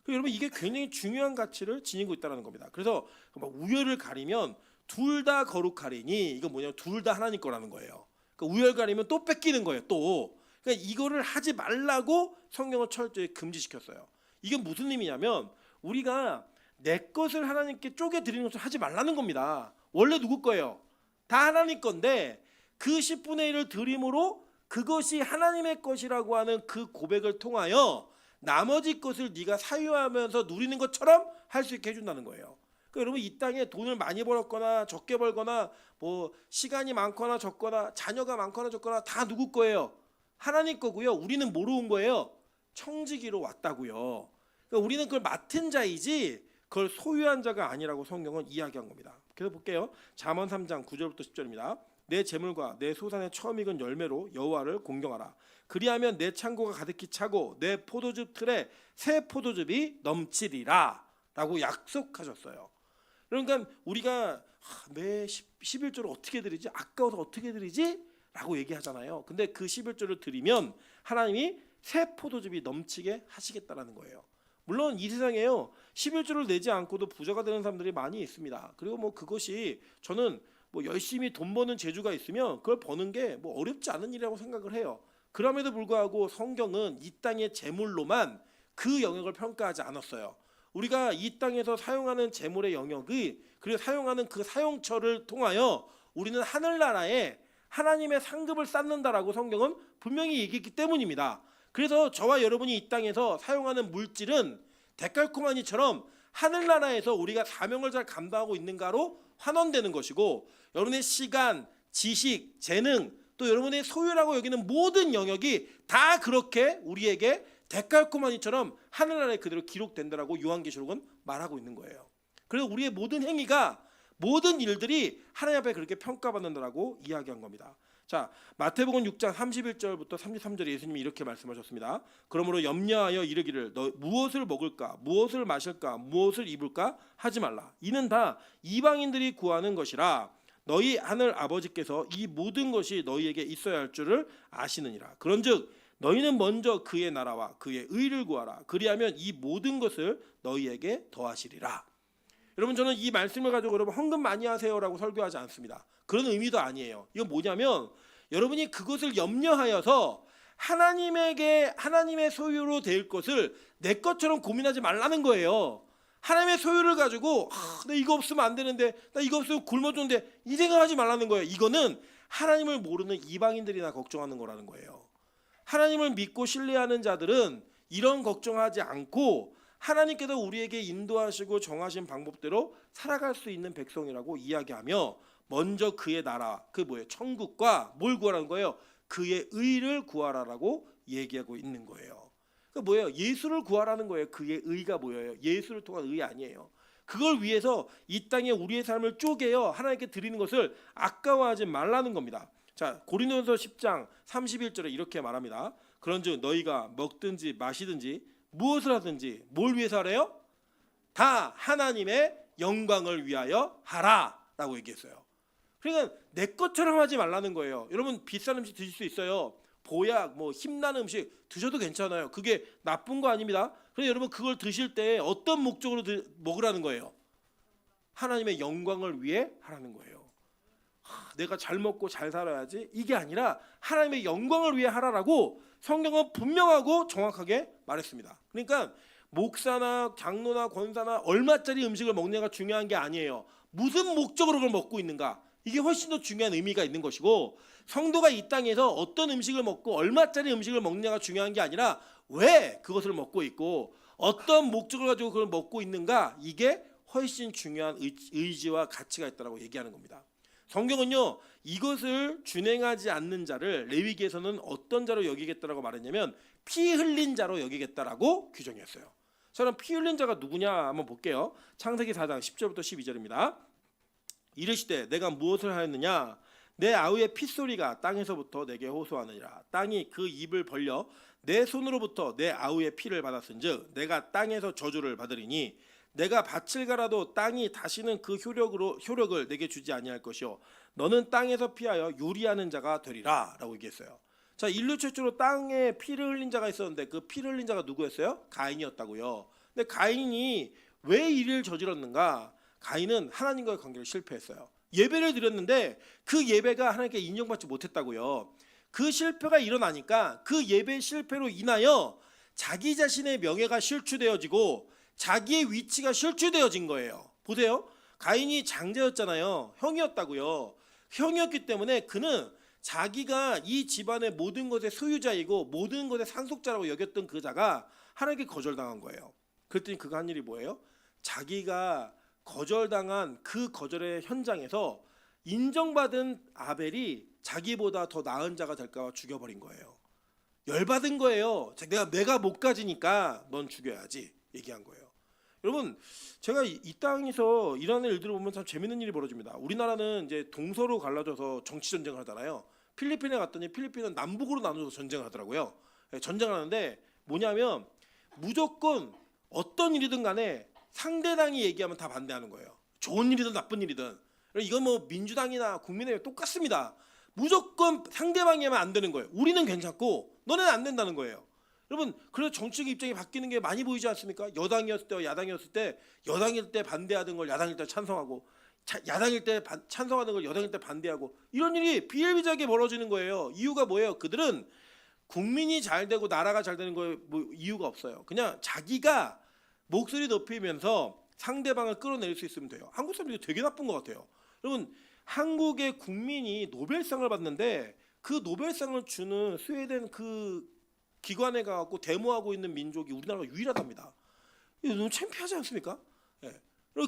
[SPEAKER 1] 여러분 이게 굉장히 중요한 가치를 지니고 있다는 겁니다. 그래서 막 우열을 가리면 둘 다 거룩하리니 이거 뭐냐면 둘 다 하나님 거라는 거예요. 그러니까 우열 가리면 또 뺏기는 거예요. 또 그러니까 이거를 하지 말라고 성경은 철저히 금지시켰어요. 이게 무슨 의미냐면 우리가 내 것을 하나님께 쪼개 드리는 것을 하지 말라는 겁니다. 원래 누구 거예요? 다 하나님 건데 그 10분의 1을 드림으로 그것이 하나님의 것이라고 하는 그 고백을 통하여 나머지 것을 네가 사유하면서 누리는 것처럼 할 수 있게 해준다는 거예요. 그러니까 여러분 이 땅에 돈을 많이 벌었거나 적게 벌거나 뭐 시간이 많거나 적거나 자녀가 많거나 적거나 다 누구 거예요? 하나님 거고요. 우리는 뭐로 온 거예요? 청지기로 왔다고요. 그러니까 우리는 그걸 맡은 자이지 그걸 소유한 자가 아니라고 성경은 이야기한 겁니다. 그래서 볼게요. 잠언 3장 9절부터 10절입니다. 내 재물과 내 소산의 처음 익은 열매로 여호와를 공경하라. 그리하면 내 창고가 가득히 차고 내 포도즙 틀에 새 포도즙이 넘치리라 라고 약속하셨어요. 그러니까 우리가 매 11조를 어떻게 드리지? 아까워서 어떻게 드리지? 라고 얘기하잖아요. 근데 그 11조를 드리면 하나님이 새 포도즙이 넘치게 하시겠다라는 거예요. 물론 이 세상에요 11조를 내지 않고도 부자가 되는 사람들이 많이 있습니다. 그리고 뭐 그것이 저는 뭐 열심히 돈 버는 재주가 있으면 그걸 버는 게 뭐 어렵지 않은 일이라고 생각을 해요. 그럼에도 불구하고 성경은 이 땅의 재물로만 그 영역을 평가하지 않았어요. 우리가 이 땅에서 사용하는 재물의 영역이 그리고 사용하는 그 사용처를 통하여 우리는 하늘나라에 하나님의 상급을 쌓는다라고 성경은 분명히 얘기했기 때문입니다. 그래서 저와 여러분이 이 땅에서 사용하는 물질은 데칼코마니처럼 하늘나라에서 우리가 사명을 잘 감당하고 있는가로 환원되는 것이고 여러분의 시간, 지식, 재능 또 여러분의 소유라고 여기는 모든 영역이 다 그렇게 우리에게 데칼코마니처럼 하늘나라에 그대로 기록된다라고 요한계시록은 말하고 있는 거예요. 그래서 우리의 모든 행위가 모든 일들이 하나님 앞에 그렇게 평가받는다라고 이야기한 겁니다. 자, 마태복음 6장 31절부터 33절에 예수님이 이렇게 말씀하셨습니다. 그러므로 염려하여 이르기를 너 무엇을 먹을까 무엇을 마실까 무엇을 입을까 하지 말라. 이는 다 이방인들이 구하는 것이라. 너희 하늘 아버지께서 이 모든 것이 너희에게 있어야 할 줄을 아시느니라. 그런즉 너희는 먼저 그의 나라와 그의 의를 구하라. 그리하면 이 모든 것을 너희에게 더하시리라. 여러분 저는 이 말씀을 가지고 여러분 헌금 많이 하세요라고 설교하지 않습니다. 그런 의미도 아니에요. 이건 뭐냐면 여러분이 그것을 염려하여서 하나님에게 하나님의 소유로 될 것을 내 것처럼 고민하지 말라는 거예요. 하나님의 소유를 가지고 나 이거 없으면 안 되는데 나 이거 없으면 굶어 죽는데 이 생각하지 말라는 거예요. 이거는 하나님을 모르는 이방인들이나 걱정하는 거라는 거예요. 하나님을 믿고 신뢰하는 자들은 이런 걱정하지 않고 하나님께서 우리에게 인도하시고 정하신 방법대로 살아갈 수 있는 백성이라고 이야기하며 먼저 그의 나라, 그 뭐예요? 천국과 뭘 구하라는 거예요? 그의 의를 구하라라고 얘기하고 있는 거예요. 그 뭐예요? 예수를 구하라는 거예요. 그의 의가 뭐예요? 예수를 통한 의 아니에요. 그걸 위해서 이 땅에 우리의 삶을 쪼개어 하나님께 드리는 것을 아까워하지 말라는 겁니다. 자, 고린도전서 10장 31절에 이렇게 말합니다. 그런즉 너희가 먹든지 마시든지 무엇을 하든지 뭘 위해서 하래요? 다 하나님의 영광을 위하여 하라라고 얘기했어요. 그러니까 내 것처럼 하지 말라는 거예요. 여러분 비싼 음식 드실 수 있어요. 보약, 뭐 힘나는 음식 드셔도 괜찮아요. 그게 나쁜 거 아닙니다. 그런데 여러분 그걸 드실 때 어떤 목적으로 먹으라는 거예요? 하나님의 영광을 위해 하라는 거예요. 내가 잘 먹고 잘 살아야지 이게 아니라 하나님의 영광을 위해 하라라고 성경은 분명하고 정확하게 말했습니다. 그러니까 목사나 장로나 권사나 얼마짜리 음식을 먹느냐가 중요한 게 아니에요. 무슨 목적으로 그걸 먹고 있는가, 이게 훨씬 더 중요한 의미가 있는 것이고, 성도가 이 땅에서 어떤 음식을 먹고 얼마짜리 음식을 먹느냐가 중요한 게 아니라 왜 그것을 먹고 있고 어떤 목적을 가지고 그걸 먹고 있는가, 이게 훨씬 중요한 의지와 가치가 있다고 얘기하는 겁니다. 성경은요 이것을 준행하지 않는 자를 레위기에서는 어떤 자로 여기겠다라고 말했냐면 피 흘린 자로 여기겠다라고 규정했어요. 자, 그럼 피 흘린 자가 누구냐 한번 볼게요. 창세기 4장 10절부터 12절입니다. 이르시되 내가 무엇을 하였느냐 내 아우의 핏소리가 땅에서부터 내게 호소하느니라. 땅이 그 입을 벌려 내 손으로부터 내 아우의 피를 받았은즉 내가 땅에서 저주를 받으리니 내가 밭을 갈아도 땅이 다시는 그 효력을 내게 주지 아니할 것이요 너는 땅에서 피하여 유리하는 자가 되리라라고 얘기했어요. 자, 인류 최초로 땅에 피를 흘린 자가 있었는데 그 피를 흘린 자가 누구였어요? 가인이었다고요. 근데 가인이 왜 이 일을 저질렀는가? 가인은 하나님과의 관계를 실패했어요. 예배를 드렸는데 그 예배가 하나님께 인정받지 못했다고요. 그 실패가 일어나니까 그 예배 실패로 인하여 자기 자신의 명예가 실추되어지고 자기의 위치가 실추되어진 거예요. 보세요. 가인이 장자였잖아요. 형이었다고요. 형이었기 때문에 그는 자기가 이 집안의 모든 것의 소유자이고 모든 것의 상속자라고 여겼던 그 자가 하나님께 거절당한 거예요. 그랬더니 그가 한 일이 뭐예요? 자기가 거절당한 그 거절의 현장에서 인정받은 아벨이 자기보다 더 나은 자가 될까 봐 죽여버린 거예요. 열받은 거예요. 내가 못 가지니까 넌 죽여야지 얘기한 거예요. 여러분, 제가 이 땅에서 일하는 일들을 보면 참 재밌는 일이 벌어집니다. 우리나라는 이제 동서로 갈라져서 정치 전쟁을 하잖아요. 필리핀에 갔더니 필리핀은 남북으로 나눠서 전쟁을 하더라고요. 전쟁을 하는데 뭐냐면 무조건 어떤 일이든 간에 상대당이 얘기하면 다 반대하는 거예요. 좋은 일이든 나쁜 일이든. 이건 뭐 민주당이나 국민의힘 똑같습니다. 무조건 상대방이 하면 안 되는 거예요. 우리는 괜찮고 너네는 안 된다는 거예요. 여러분, 그래서 정치적 입장이 바뀌는 게 많이 보이지 않습니까? 여당이었을 때와 야당이었을 때 여당일 때 반대하던 걸 야당일 때 찬성하고 야당일 때 찬성하는 걸 여당일 때 반대하고 이런 일이 비일비재하게 벌어지는 거예요. 이유가 뭐예요? 그들은 국민이 잘 되고 나라가 잘 되는 거에 뭐 이유가 없어요. 그냥 자기가 목소리 높이면서 상대방을 끌어내릴 수 있으면 돼요. 한국 사람들이 되게 나쁜 것 같아요. 여러분, 한국의 국민이 노벨상을 받는데 그 노벨상을 주는 스웨덴 그 기관에 가갖고 데모하고 있는 민족이 우리나라가 유일하답니다. 이거 너무 창피하지 않습니까? 예.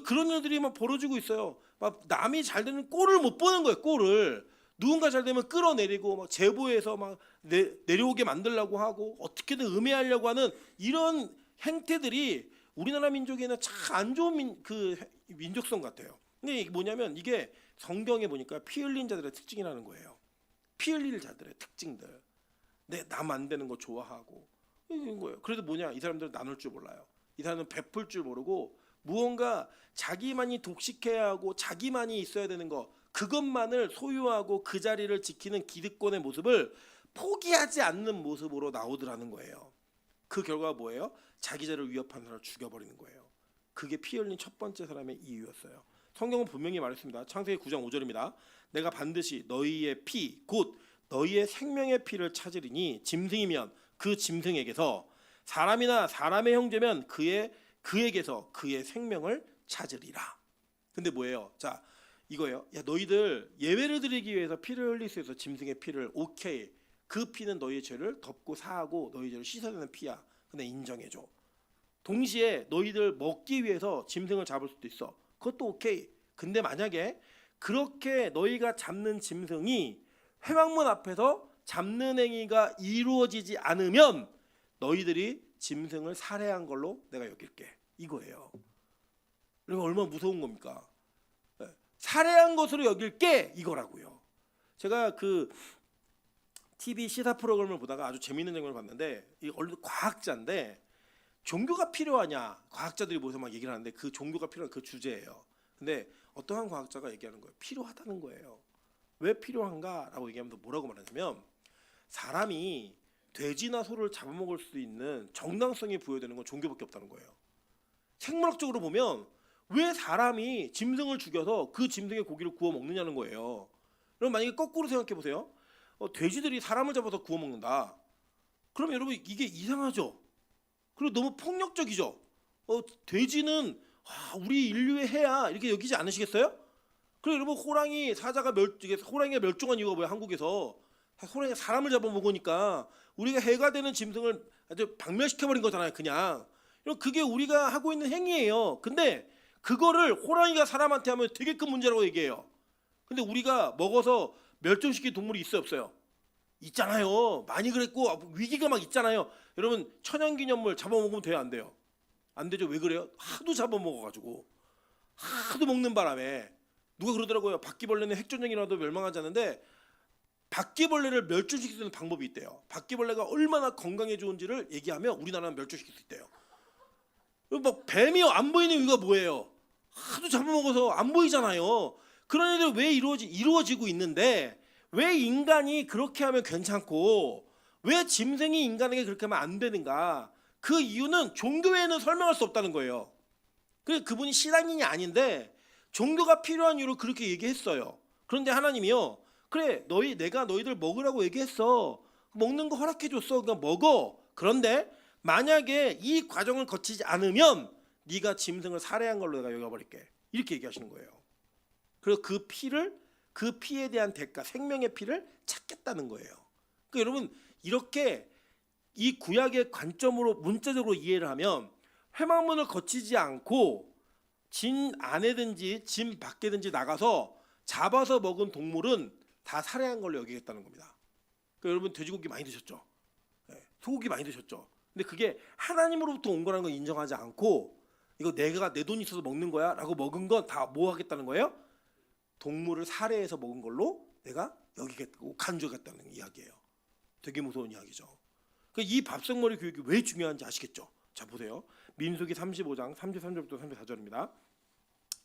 [SPEAKER 1] 그런 일들이 막 벌어지고 있어요. 막 남이 잘 되는 꼴을 못 보는 거예요. 꼴을 누군가 잘 되면 끌어내리고 막 제보해서 막 내려오게 만들려고 하고 어떻게든 음해하려고 하는 이런 행태들이 우리나라 민족에는 참 안 좋은 민족성 같아요. 근데 이게 뭐냐면 이게 성경에 보니까 피 흘린 자들의 특징이라는 거예요. 피 흘릴 자들의 특징들. 남 안 되는 거 좋아하고 이런 거예요. 그래도 뭐냐? 이 사람들은 나눌 줄 몰라요. 이 사람은 베풀 줄 모르고 무언가 자기만이 독식해야 하고 자기만이 있어야 되는 거 그것만을 소유하고 그 자리를 지키는 기득권의 모습을 포기하지 않는 모습으로 나오더라는 거예요. 그 결과가 뭐예요? 자기 자를 위협하는 사람을 죽여버리는 거예요. 그게 피 흘린 첫 번째 사람의 이유였어요. 성경은 분명히 말했습니다. 창세기 9장 5절입니다. 내가 반드시 너희의 피 곧 너희의 생명의 피를 찾으리니 짐승이면 그 짐승에게서 사람이나 사람의 형제면 그에게서 그의 생명을 찾으리라. 근데 뭐예요? 자, 이거예요. 야, 너희들 예배를 드리기 위해서 피를 흘릴 수 있어. 짐승의 피를. 오케이. 그 피는 너희의 죄를 덮고 사하고 너희 죄를 씻어내는 피야. 근데 인정해줘. 동시에 너희들 먹기 위해서 짐승을 잡을 수도 있어. 그것도 오케이. 근데 만약에 그렇게 너희가 잡는 짐승이 회막문 앞에서 잡는 행위가 이루어지지 않으면 너희들이 짐승을 살해한 걸로 내가 여길게. 이거예요. 그러면 얼마나 무서운 겁니까? 살해한 것으로 여길게 이거라고요. 제가 그 TV 시사 프로그램을 보다가 아주 재미있는 장면을 봤는데 이 얼른 과학자인데 종교가 필요하냐 과학자들이 모여서 막 얘기를 하는데 그 종교가 필요한 그 주제예요. 근데 어떠한 과학자가 얘기하는 거예요. 필요하다는 거예요. 왜 필요한가라고 얘기하면서 뭐라고 말하냐면 사람이 돼지나 소를 잡아먹을 수 있는 정당성이 부여되는 건 종교밖에 없다는 거예요. 생물학적으로 보면 왜 사람이 짐승을 죽여서 그 짐승의 고기를 구워 먹느냐는 거예요. 그럼 만약에 거꾸로 생각해 보세요. 돼지들이 사람을 잡아서 구워 먹는다. 그럼 여러분 이게 이상하죠. 그리고 너무 폭력적이죠. 돼지는 우리 인류의 해야 이렇게 여기지 않으시겠어요? 그리고 여러분 호랑이가 멸종한 이유가 뭐야? 한국에서 호랑이가 사람을 잡아먹으니까 우리가 해가 되는 짐승을 아주 박멸시켜버린 거잖아요. 그냥 그게 우리가 하고 있는 행위예요. 근데 그거를 호랑이가 사람한테 하면 되게 큰 문제라고 얘기해요. 근데 우리가 먹어서 멸종시킨 동물이 있어요, 없어요? 있잖아요. 많이 그랬고 위기가 막 있잖아요. 여러분 천연기념물 잡아먹으면 돼요, 안 돼요? 안 되죠. 왜 그래요? 하도 잡아먹어가지고 하도 먹는 바람에 누가 그러더라고요. 바퀴벌레는 핵전쟁이라도 멸망하지 않는데 바퀴벌레를 멸종시킬 수 있는 방법이 있대요. 바퀴벌레가 얼마나 건강에 좋은지를 얘기하면 우리나라는 멸종시킬 수 있대요. 뭐 뱀이 안 보이는 이유가 뭐예요? 하도 잡아먹어서 안 보이잖아요. 그런 애들 왜 이루어지고 있는데 왜 인간이 그렇게 하면 괜찮고 왜 짐승이 인간에게 그렇게 하면 안 되는가? 그 이유는 종교 외에는 설명할 수 없다는 거예요. 그분이 신앙인이 아닌데 종교가 필요한 이유로 그렇게 얘기했어요. 그런데 하나님이요, 그래 내가 너희들 먹으라고 얘기했어. 먹는 거 허락해줬어. 그냥 먹어. 그런데 만약에 이 과정을 거치지 않으면 네가 짐승을 살해한 걸로 내가 여겨버릴게. 이렇게 얘기하시는 거예요. 그래서 그 피에 대한 대가, 생명의 피를 찾겠다는 거예요. 그러니까 여러분 이렇게 이 구약의 관점으로 문자적으로 이해를 하면 회막문을 거치지 않고 진 안에든지 진 밖에든지 나가서 잡아서 먹은 동물은 다 살해한 걸로 여기겠다는 겁니다. 그러니까 여러분 돼지고기 많이 드셨죠? 네, 소고기 많이 드셨죠? 근데 그게 하나님으로부터 온 거라는 걸 인정하지 않고 이거 내가 내 돈 있어서 먹는 거야 라고 먹은 건 다 뭐 하겠다는 거예요? 동물을 살해해서 먹은 걸로 내가 여기겠고 간주하겠다는 이야기예요. 되게 무서운 이야기죠. 그러니까 이 밥상머리 교육이 왜 중요한지 아시겠죠? 자 보세요. 민수기 35장 33절부터 34절입니다.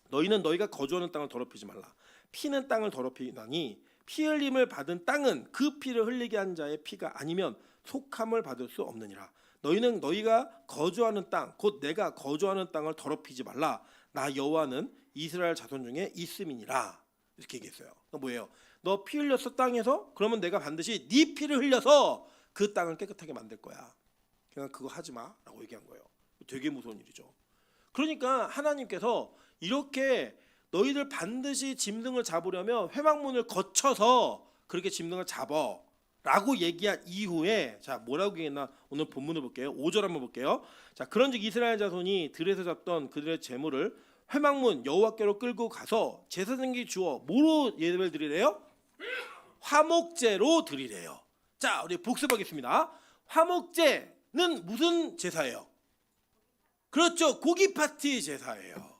[SPEAKER 1] 너희는 너희가 거주하는 땅을 더럽히지 말라. 피는 땅을 더럽히나니 피 흘림을 받은 땅은 그 피를 흘리게 한 자의 피가 아니면 속함을 받을 수 없느니라. 너희는 너희가 거주하는 땅 곧 내가 거주하는 땅을 더럽히지 말라. 나 여호와는 이스라엘 자손 중에 있음이니라. 이렇게 얘기했어요. 뭐예요? 너 피 흘렸어 땅에서? 그러면 내가 반드시 네 피를 흘려서 그 땅을 깨끗하게 만들 거야. 그냥 그거 하지 마라고 얘기한 거예요. 되게 무서운 일이죠. 그러니까 하나님께서 이렇게 너희들 반드시 짐승을 잡으려면 회막문을 거쳐서 그렇게 짐승을 잡아라고 얘기한 이후에 자 뭐라고 얘기했나 오늘 본문을 볼게요. 5절 한번 볼게요. 자 그런즉 이스라엘 자손이 들에서 잡던 그들의 재물을 회막문 여호와께로 끌고 가서 제사장에게 주어 뭐로 예배를 드리래요? 화목제로 드리래요. 자 우리 복습하겠습니다. 화목제는 무슨 제사예요? 그렇죠. 고기 파티 제사예요.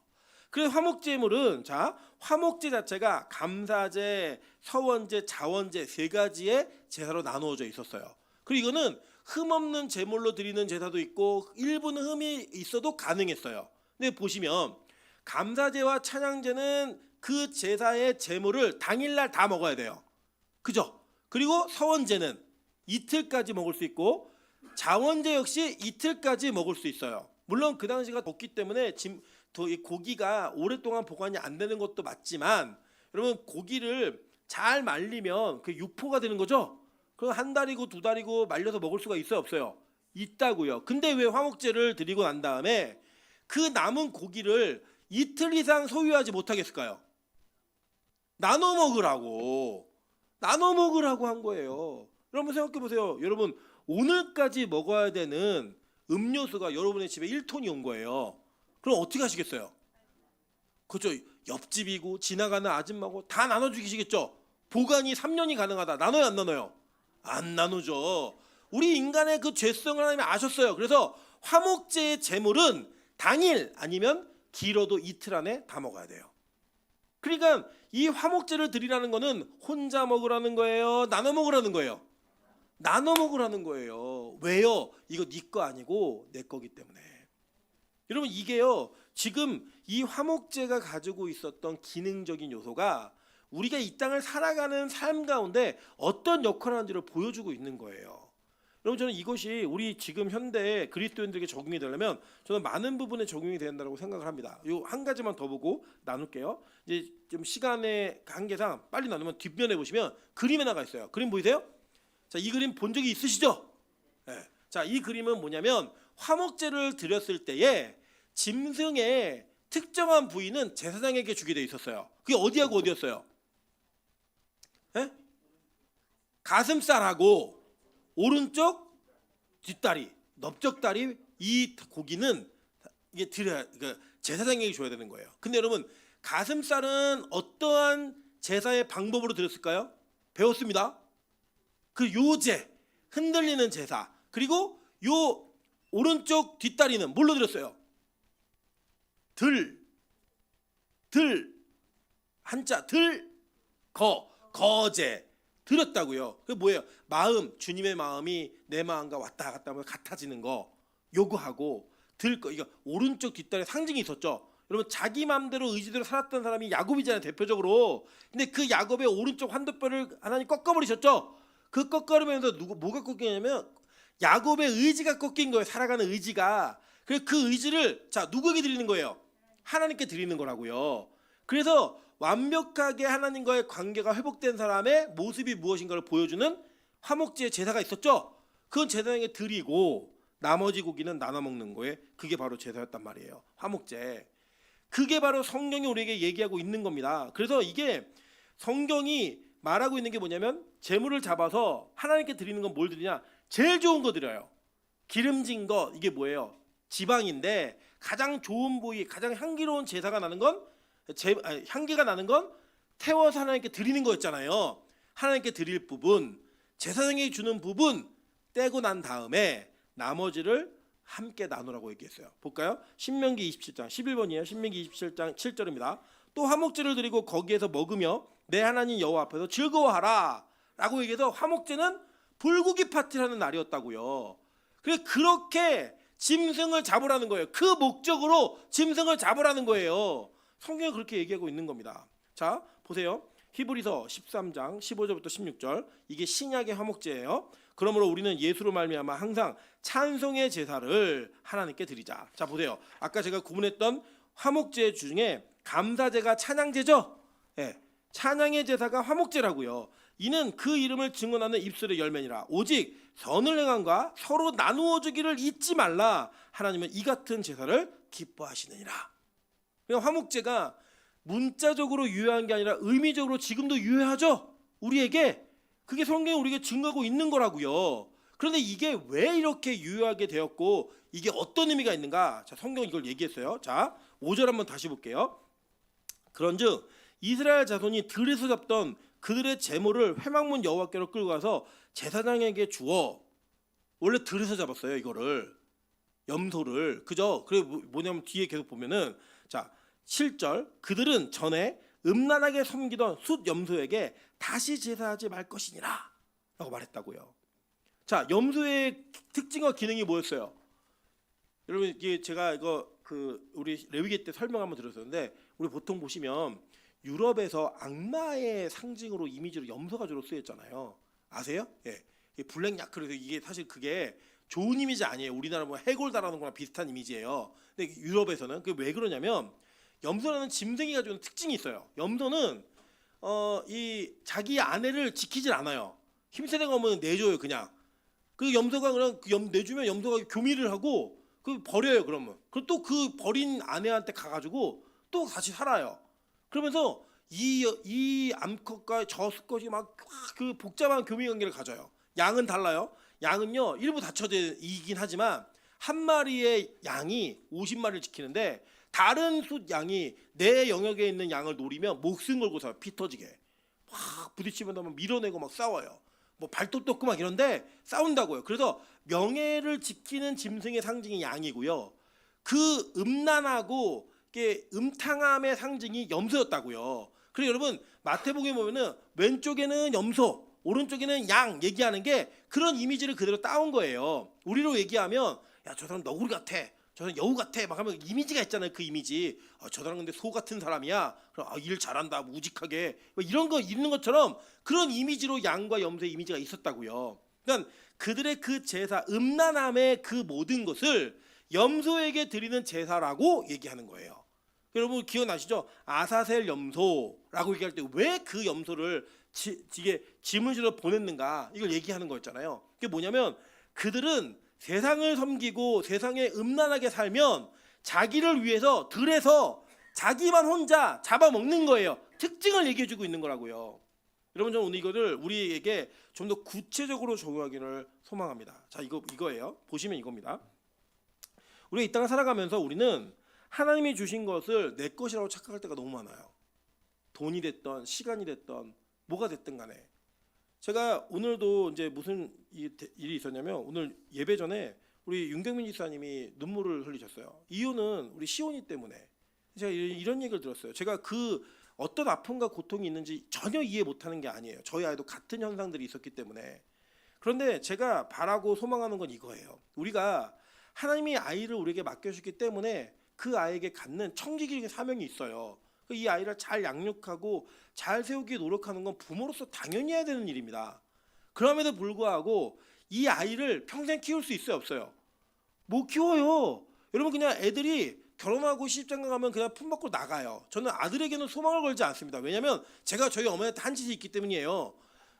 [SPEAKER 1] 그래서 화목제물은 자 화목제 자체가 감사제, 서원제, 자원제 세 가지의 제사로 나누어져 있었어요. 그리고 이거는 흠 없는 제물로 드리는 제사도 있고 일부는 흠이 있어도 가능했어요. 근데 보시면 감사제와 찬양제는 그 제사의 제물을 당일날 다 먹어야 돼요. 그죠? 그리고 서원제는 이틀까지 먹을 수 있고 자원제 역시 이틀까지 먹을 수 있어요. 물론 그 당시가 덥기 때문에 고기가 오랫동안 보관이 안 되는 것도 맞지만 여러분 고기를 잘 말리면 그 육포가 되는 거죠. 그럼 한 달이고 두 달이고 말려서 먹을 수가 있어요, 없어요? 있다고요. 근데 왜 화목제를 드리고 난 다음에 그 남은 고기를 이틀 이상 소유하지 못하겠을까요? 나눠 먹으라고 한 거예요. 여러분 생각해 보세요. 여러분 오늘까지 먹어야 되는 음료수가 여러분의 집에 1톤이 온 거예요. 그럼 어떻게 하시겠어요? 그렇죠. 옆집이고 지나가는 아줌마고 다 나눠주시겠죠. 보관이 3년이 가능하다. 나눠요 안 나눠요? 안 나누죠. 우리 인간의 그 죄성을 하나님이 아셨어요. 그래서 화목제의 제물은 당일 아니면 길어도 이틀 안에 다 먹어야 돼요. 그러니까 이 화목제를 드리라는 거는 혼자 먹으라는 거예요? 나눠 먹으라는 거예요? 나눠 먹으라는 거예요. 왜요? 이거 네 거 아니고 내 거기 때문에. 여러분 이게요. 지금 이 화목제가 가지고 있었던 기능적인 요소가 우리가 이 땅을 살아가는 삶 가운데 어떤 역할을 하는지를 보여주고 있는 거예요. 여러분 저는 이것이 우리 지금 현대 그리스도인들에게 적용이 되려면 저는 많은 부분에 적용이 된다고 생각을 합니다. 요 한 가지만 더 보고 나눌게요. 이제 좀 시간의 한계상 빨리 나누면 뒷면에 보시면 그림에 나가 있어요. 그림 보이세요? 자, 이 그림 본 적이 있으시죠? 네. 자, 이 그림은 뭐냐면 화목제를 드렸을 때에 짐승의 특정한 부위는 제사장에게 주게 돼 있었어요. 그게 어디하고 어디였어요? 네? 가슴살하고 오른쪽 뒷다리, 넓적다리 이 고기는 이게 제사장에게 줘야 되는 거예요. 근데 여러분 가슴살은 어떠한 제사의 방법으로 드렸을까요? 배웠습니다. 그 요제 흔들리는 제사 그리고 요 오른쪽 뒷다리는 뭘로 드렸어요? 한자 거제 드렸다고요. 그게 뭐예요? 마음 주님의 마음이 내 마음과 왔다 갔다 하면 같아지는 거 요구하고 이거 오른쪽 뒷다리 상징이 있었죠. 여러분 자기 마음대로 의지대로 살았던 사람이 야곱이잖아요 대표적으로. 근데 그 야곱의 오른쪽 환도뼈를 하나님 꺾어버리셨죠. 그 꺾어버리면서 뭐가 꺾이냐면 야곱의 의지가 꺾인 거예요. 살아가는 의지가. 그래서 그 의지를 자 누구에게 드리는 거예요? 하나님께 드리는 거라고요. 그래서 완벽하게 하나님과의 관계가 회복된 사람의 모습이 무엇인가를 보여주는 화목제의 제사가 있었죠. 그건 제사장에게 드리고 나머지 고기는 나눠 먹는 거에 그게 바로 제사였단 말이에요. 화목제. 그게 바로 성경이 우리에게 얘기하고 있는 겁니다. 그래서 이게 성경이 말하고 있는 게 뭐냐면 제물을 잡아서 하나님께 드리는 건 뭘 드리냐? 제일 좋은 거 드려요. 기름진 거 이게 뭐예요? 지방인데 가장 좋은 부위, 가장 향기로운 제사가 나는 건 향기가 나는 건 태워서 하나님께 드리는 거였잖아요. 하나님께 드릴 부분, 제사장에게 주는 부분 떼고 난 다음에 나머지를 함께 나누라고 얘기했어요. 볼까요? 신명기 27장 11번이에요. 신명기 27장 7절입니다. 또 화목제를 드리고 거기에서 먹으며 내 하나님 여호와 앞에서 즐거워하라 라고 얘기해서 화목제는 불고기 파티라는 날이었다고요. 그래서 그렇게 짐승을 잡으라는 거예요. 그 목적으로 짐승을 잡으라는 거예요. 성경이 그렇게 얘기하고 있는 겁니다. 자 보세요. 히브리서 13장 15절부터 16절 이게 신약의 화목제예요. 그러므로 우리는 예수로 말미암아 항상 찬송의 제사를 하나님께 드리자. 자 보세요. 아까 제가 구분했던 화목제 중에 감사제가 찬양제죠. 예, 찬양의 제사가 화목제라고요. 이는 그 이름을 증언하는 입술의 열매니라. 오직 선을 행함과 서로 나누어 주기를 잊지 말라. 하나님은 이 같은 제사를 기뻐하시느니라. 그러니까 화목제가 문자적으로 유효한 게 아니라 의미적으로 지금도 유효하죠. 우리에게 그게 성경이 우리에게 증거하고 있는 거라고요. 그런데 이게 왜 이렇게 유효하게 되었고 이게 어떤 의미가 있는가? 자, 성경이 이걸 얘기했어요. 자, 5절 한번 다시 볼게요. 그런즉 이스라엘 자손이 들에서 잡던 그들의 제물을 회막문 여호와께로 끌고 가서 제사장에게 주어. 원래 들에서 잡았어요. 이거를 염소를 그죠? 그래 뭐냐면 뒤에 계속 보면은 자 7절 그들은 전에 음란하게 섬기던 숫 염소에게 다시 제사하지 말 것이니라 라고 말했다고요. 자 염소의 특징과 기능이 뭐였어요? 여러분 이게 제가 이거 우리 레위기 때 설명 한번 드렸었는데 우리 보통 보시면 유럽에서 악마의 상징으로 이미지로 염소가 주로 쓰였잖아요. 아세요? 예. 블랙 야크에서 이게 사실 그게 좋은 이미지 아니에요. 우리나라 뭐 해골 달아놓은 거랑 비슷한 이미지예요. 근데 유럽에서는 그게 왜 그러냐면 염소라는 짐승이 가지고 있는 특징이 있어요. 염소는 이 자기 아내를 지키질 않아요. 힘세대가 오면 내줘요 그냥. 그 염소가 그냥 내주면 염소가 교미를 하고 그 버려요 그러면. 그리고 또 그 버린 아내한테 가가지고 또 다시 살아요. 그러면서 이 암컷과 저 수컷이 막 그 복잡한 교미 관계를 가져요. 양은 달라요. 양은요 일부 다쳐지긴 하지만 한 마리의 양이 50마리를 지키는데 다른 숫 양이 내 영역에 있는 양을 노리면 목숨 걸고서 피 터지게 막 부딪히면 막 밀어내고 막 싸워요. 뭐 발톱도 없고 막 이런데 싸운다고요. 그래서 명예를 지키는 짐승의 상징이 양이고요. 그 음란하고 음탕함의 상징이 염소였다고요. 그래서 여러분 마태복음에 보면은 왼쪽에는 염소, 오른쪽에는 양 얘기하는 게 그런 이미지를 그대로 따온 거예요. 우리로 얘기하면 야 저 사람 너구리 같아, 저 사람 여우 같아 막 하면 이미지가 있잖아요. 그 이미지. 저 사람 근데 소 같은 사람이야. 그럼 일 잘한다, 우직하게 뭐 이런 거 있는 것처럼 그런 이미지로 양과 염소의 이미지가 있었다고요. 그러니까 그들의 그 제사, 음란함의 그 모든 것을 염소에게 드리는 제사라고 얘기하는 거예요. 여러분 기억나시죠? 아사셀 염소라고 얘기할 때 왜 그 염소를 짐을 실어 보냈는가 이걸 얘기하는 거였잖아요. 그게 뭐냐면 그들은 세상을 섬기고 세상에 음란하게 살면 자기를 위해서 들에서 자기만 혼자 잡아먹는 거예요. 특징을 얘기해주고 있는 거라고요. 여러분 저는 오늘 이거를 우리에게 좀 더 구체적으로 적용하기를 소망합니다. 자 이거예요. 보시면 이겁니다. 우리가 이 땅을 살아가면서 우리는 하나님이 주신 것을 내 것이라고 착각할 때가 너무 많아요. 돈이 됐던 시간이 됐던 뭐가 됐든 간에. 제가 오늘도 이제 무슨 일이 있었냐면 오늘 예배 전에 우리 윤경민 지사님이 눈물을 흘리셨어요. 이유는 우리 시온이 때문에. 제가 이런 얘기를 들었어요. 제가 그 어떤 아픔과 고통이 있는지 전혀 이해 못하는 게 아니에요. 저희 아이도 같은 현상들이 있었기 때문에. 그런데 제가 바라고 소망하는 건 이거예요. 우리가 하나님이 아이를 우리에게 맡겨주셨기 때문에 그 아이에게 갖는 청지기의 사명이 있어요. 이 아이를 잘 양육하고 잘 세우기 노력하는 건 부모로서 당연히 해야 되는 일입니다. 그럼에도 불구하고 이 아이를 평생 키울 수 있어요, 없어요? 못 키워요. 여러분 그냥 애들이 결혼하고 시집장가 가면 그냥 품 받고 나가요. 저는 아들에게는 소망을 걸지 않습니다. 왜냐하면 제가 저희 어머니한테 한 짓이 있기 때문이에요.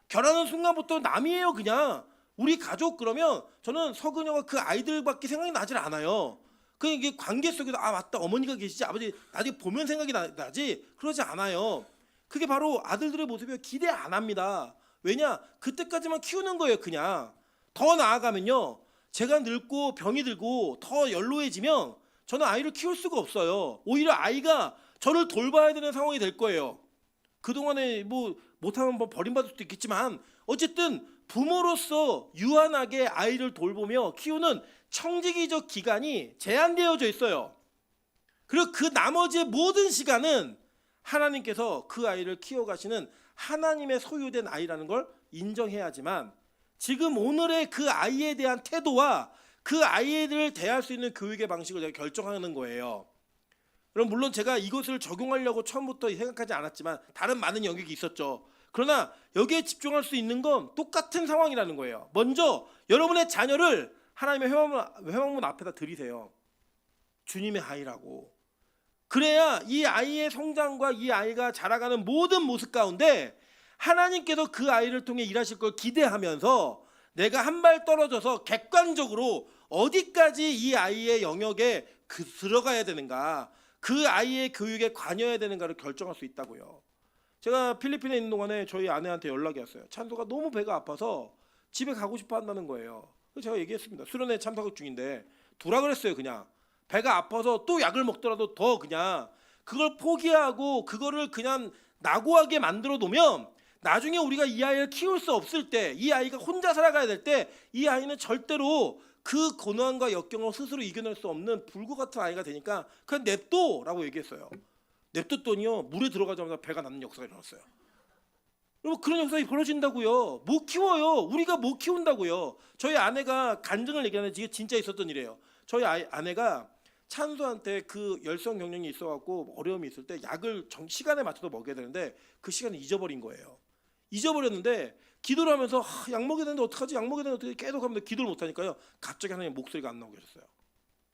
[SPEAKER 1] 결혼하는 순간부터 남이에요. 그냥 우리 가족. 그러면 저는 서그녀가 그 아이들밖에 생각이 나질 않아요. 그냥 이게 관계 속에서 아 맞다 어머니가 계시지 아버지 나중에 보면 생각이 나지 그러지 않아요. 그게 바로 아들들의 모습이에요. 기대 안 합니다. 왜냐 그때까지만 키우는 거예요. 그냥 더 나아가면요 제가 늙고 병이 들고 더 연로해지면 저는 아이를 키울 수가 없어요. 오히려 아이가 저를 돌봐야 되는 상황이 될 거예요. 그동안에 뭐 못하면 뭐 버림받을 수도 있겠지만 어쨌든 부모로서 유한하게 아이를 돌보며 키우는 청지기적 기간이 제한되어져 있어요. 그리고 그 나머지의 모든 시간은 하나님께서 그 아이를 키워가시는 하나님의 소유된 아이라는 걸 인정해야지만 지금 오늘의 그 아이에 대한 태도와 그 아이를 대할 수 있는 교육의 방식을 제가 결정하는 거예요. 그럼 물론 제가 이것을 적용하려고 처음부터 생각하지 않았지만 다른 많은 영역이 있었죠. 그러나 여기에 집중할 수 있는 건 똑같은 상황이라는 거예요. 먼저 여러분의 자녀를 하나님의 회막문 앞에다 들이세요. 주님의 아이라고. 그래야 이 아이의 성장과 이 아이가 자라가는 모든 모습 가운데 하나님께서 그 아이를 통해 일하실 걸 기대하면서 내가 한 발 떨어져서 객관적으로 어디까지 이 아이의 영역에 들어가야 되는가, 그 아이의 교육에 관여해야 되는가를 결정할 수 있다고요. 제가 필리핀에 있는 동안에 저희 아내한테 연락이 왔어요. 찬소가 너무 배가 아파서 집에 가고 싶어 한다는 거예요. 그래서 제가 얘기했습니다. 수련회 참석 중인데 두라 그랬어요. 그냥 배가 아파서 또 약을 먹더라도 더 그냥 그걸 포기하고 그거를 그냥 낙오하게 만들어 놓으면 나중에 우리가 이 아이를 키울 수 없을 때, 이 아이가 혼자 살아가야 될 때 이 아이는 절대로 그 고난과 역경을 스스로 이겨낼 수 없는 불구 같은 아이가 되니까 그냥 냅둬라고 얘기했어요. 냅뒀더니요 물에 들어가자마자 배가 나는 역사가 일어났어요. 여러분 그런 역사가 벌어진다고요. 못 키워요. 우리가 못 키운다고요. 저희 아내가 간증을 얘기하는데 이게 진짜 있었던 일이에요. 저희 아내가 찬수한테 그 열성 경련이 있어갖고 어려움이 있을 때 약을 시간에 맞춰서 먹여야 되는데 그 시간을 잊어버린 거예요. 잊어버렸는데 기도를 하면서 약 먹여야 되는데 어떡하지? 약 먹여야 되는데 어떻게 계속 하면서 기도를 못하니까요. 갑자기 하나님 목소리가 안 나오게 하셨어요.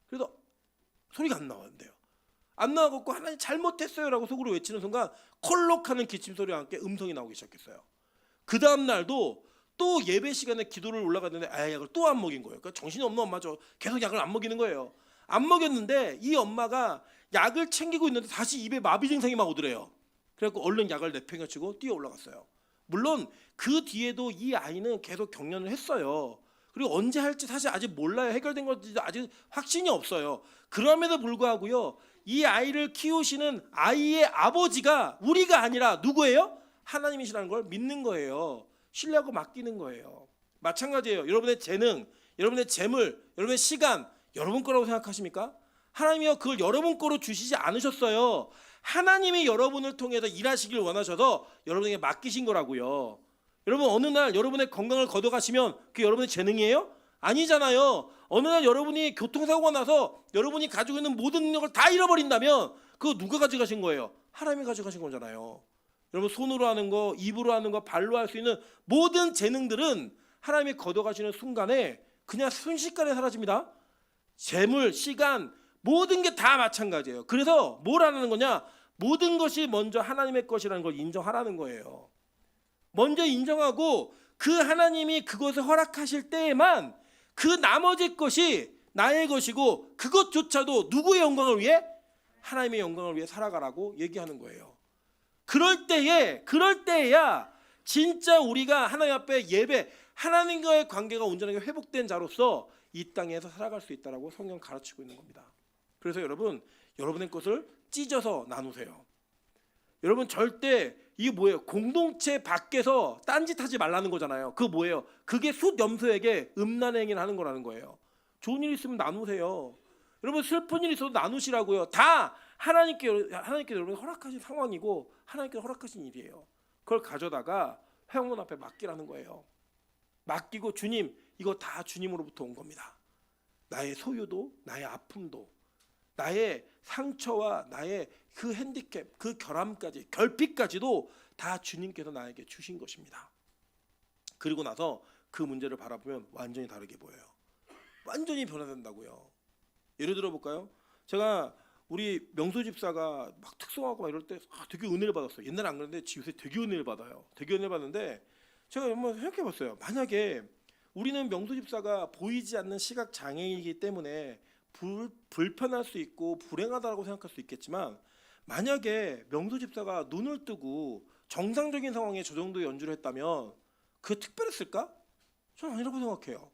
[SPEAKER 1] 그래서 소리가 안 나왔는데요. 안 나와갖고 하나님 잘못했어요 라고 속으로 외치는 순간 콜록하는 기침 소리와 함께 음성이 나오기 시작했어요. 그 다음 날도 또 예배 시간에 기도를 올라갔는데 약을 또 안 먹인 거예요. 그러니까 정신이 없는 엄마죠. 계속 약을 안 먹이는 거예요. 안 먹였는데 이 엄마가 약을 챙기고 있는데 다시 입에 마비 증상이 막 오더래요. 그래갖고 얼른 약을 내팽개치고 뛰어 올라갔어요. 물론 그 뒤에도 이 아이는 계속 경련을 했어요. 그리고 언제 할지 사실 아직 몰라요. 해결된 건지 아직 확신이 없어요. 그럼에도 불구하고요. 이 아이를 키우시는 아이의 아버지가 우리가 아니라 누구예요? 하나님이시라는 걸 믿는 거예요. 신뢰하고 맡기는 거예요. 마찬가지예요. 여러분의 재능, 여러분의 재물, 여러분의 시간 여러분 거라고 생각하십니까? 하나님이요 그걸 여러분 거로 주시지 않으셨어요. 하나님이 여러분을 통해서 일하시길 원하셔서 여러분에게 맡기신 거라고요. 여러분 어느 날 여러분의 건강을 걷어가시면 그게 여러분의 재능이에요? 아니잖아요. 어느 날 여러분이 교통사고가 나서 여러분이 가지고 있는 모든 능력을 다 잃어버린다면 그거 누가 가져가신 거예요? 하나님이 가져가신 거잖아요. 여러분 손으로 하는 거, 입으로 하는 거, 발로 할 수 있는 모든 재능들은 하나님이 걷어가시는 순간에 그냥 순식간에 사라집니다. 재물, 시간 모든 게 다 마찬가지예요. 그래서 뭘 하라는 거냐? 모든 것이 먼저 하나님의 것이라는 걸 인정하라는 거예요. 먼저 인정하고 그 하나님이 그것을 허락하실 때에만 그 나머지 것이 나의 것이고 그것조차도 누구의 영광을 위해? 하나님의 영광을 위해 살아가라고 얘기하는 거예요. 그럴 때에야 진짜 우리가 하나님 앞에 예배, 하나님과의 관계가 온전하게 회복된 자로서 이 땅에서 살아갈 수 있다라고 성경 가르치고 있는 겁니다. 그래서 여러분 여러분의 것을 찢어서 나누세요. 여러분 절대 이게 뭐예요? 공동체 밖에서 딴짓하지 말라는 거잖아요. 그거 뭐예요? 그게 숫염소에게 음란행위를 하는 거라는 거예요. 좋은 일 있으면 나누세요. 여러분 슬픈 일 있어도 나누시라고요. 다 하나님께 여러분 허락하신 상황이고 하나님께 허락하신 일이에요. 그걸 가져다가 회원권 앞에 맡기라는 거예요. 맡기고 주님, 이거 다 주님으로부터 온 겁니다. 나의 소유도 나의 아픔도 나의 상처와 나의 그 핸디캡, 그 결함까지, 결핍까지도 다 주님께서 나에게 주신 것입니다. 그리고 나서 그 문제를 바라보면 완전히 다르게 보여요. 완전히 변화된다고요. 예를 들어 볼까요? 제가 우리 명수 집사가 막 특성하고 막 이럴 때 되게 은혜를 받았어요. 옛날에 안 그랬는데 요새 되게 은혜를 받아요. 되게 은혜를 받는데 제가 한번 생각해 봤어요. 만약에 우리는 명수 집사가 보이지 않는 시각 장애이기 때문에 불편할 수 있고 불행하다고 생각할 수 있겠지만 만약에 명수 집사가 눈을 뜨고 정상적인 상황에 저 정도 연주를 했다면 그게 특별했을까? 저는 아니라고 생각해요.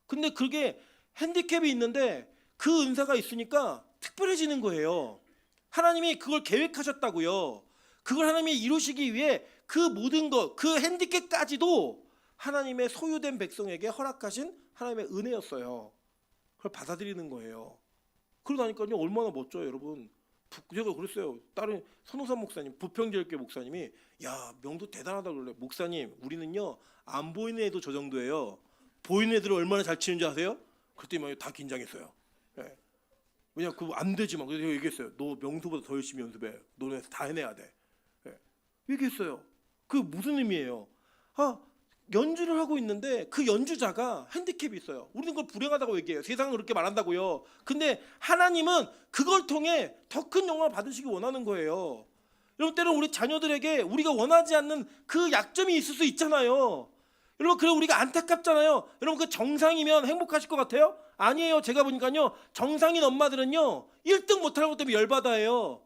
[SPEAKER 1] 근데 그게 핸디캡이 있는데 그 은사가 있으니까 특별해지는 거예요. 하나님이 그걸 계획하셨다고요. 그걸 하나님이 이루시기 위해 그 모든 것, 그 핸디캡까지도 하나님의 소유된 백성에게 허락하신 하나님의 은혜였어요. 그걸 받아들이는 거예요. 그러고 나니까요 얼마나 멋져요, 여러분. 제가 그랬어요. 다른 선호사 목사님, 부평제일교회 목사님이 야 명도 대단하다 그래. 목사님, 우리는요 안 보이는 애도 저 정도예요. 보이는 애들을 얼마나 잘 치는지 아세요? 그때 막 다 긴장했어요. 예. 왜냐 그거 안 되지만 그래서 제가 얘기했어요. 너 명도보다 더 열심히 연습해. 너네 다 해내야 돼. 예. 얘기했어요. 그게 무슨 의미예요? 연주를 하고 있는데 그 연주자가 핸디캡이 있어요. 우리는 그걸 불행하다고 얘기해요. 세상은 그렇게 말한다고요. 근데 하나님은 그걸 통해 더 큰 영광을 받으시기 원하는 거예요. 여러분 때로는 우리 자녀들에게 우리가 원하지 않는 그 약점이 있을 수 있잖아요. 여러분 그래 우리가 안타깝잖아요. 여러분 그 정상이면 행복하실 것 같아요? 아니에요. 제가 보니까요 정상인 엄마들은요 1등 못하는 것 때문에 열받아요.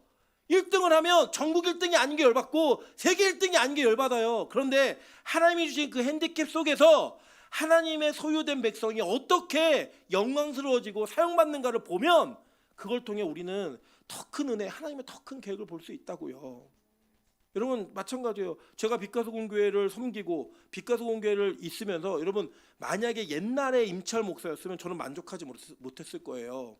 [SPEAKER 1] 1등을 하면 전국 1등이 아닌 게 열받고 세계 1등이 아닌 게 열받아요. 그런데 하나님이 주신 그 핸디캡 속에서 하나님의 소유된 백성이 어떻게 영광스러워지고 사용받는가를 보면 그걸 통해 우리는 더 큰 은혜, 하나님의 더 큰 계획을 볼 수 있다고요. 여러분 마찬가지예요. 제가 빛가수공교회를 섬기고 빛가수공교회를 있으면서 여러분 만약에 옛날에 임철 목사였으면 저는 만족하지 못했을 거예요.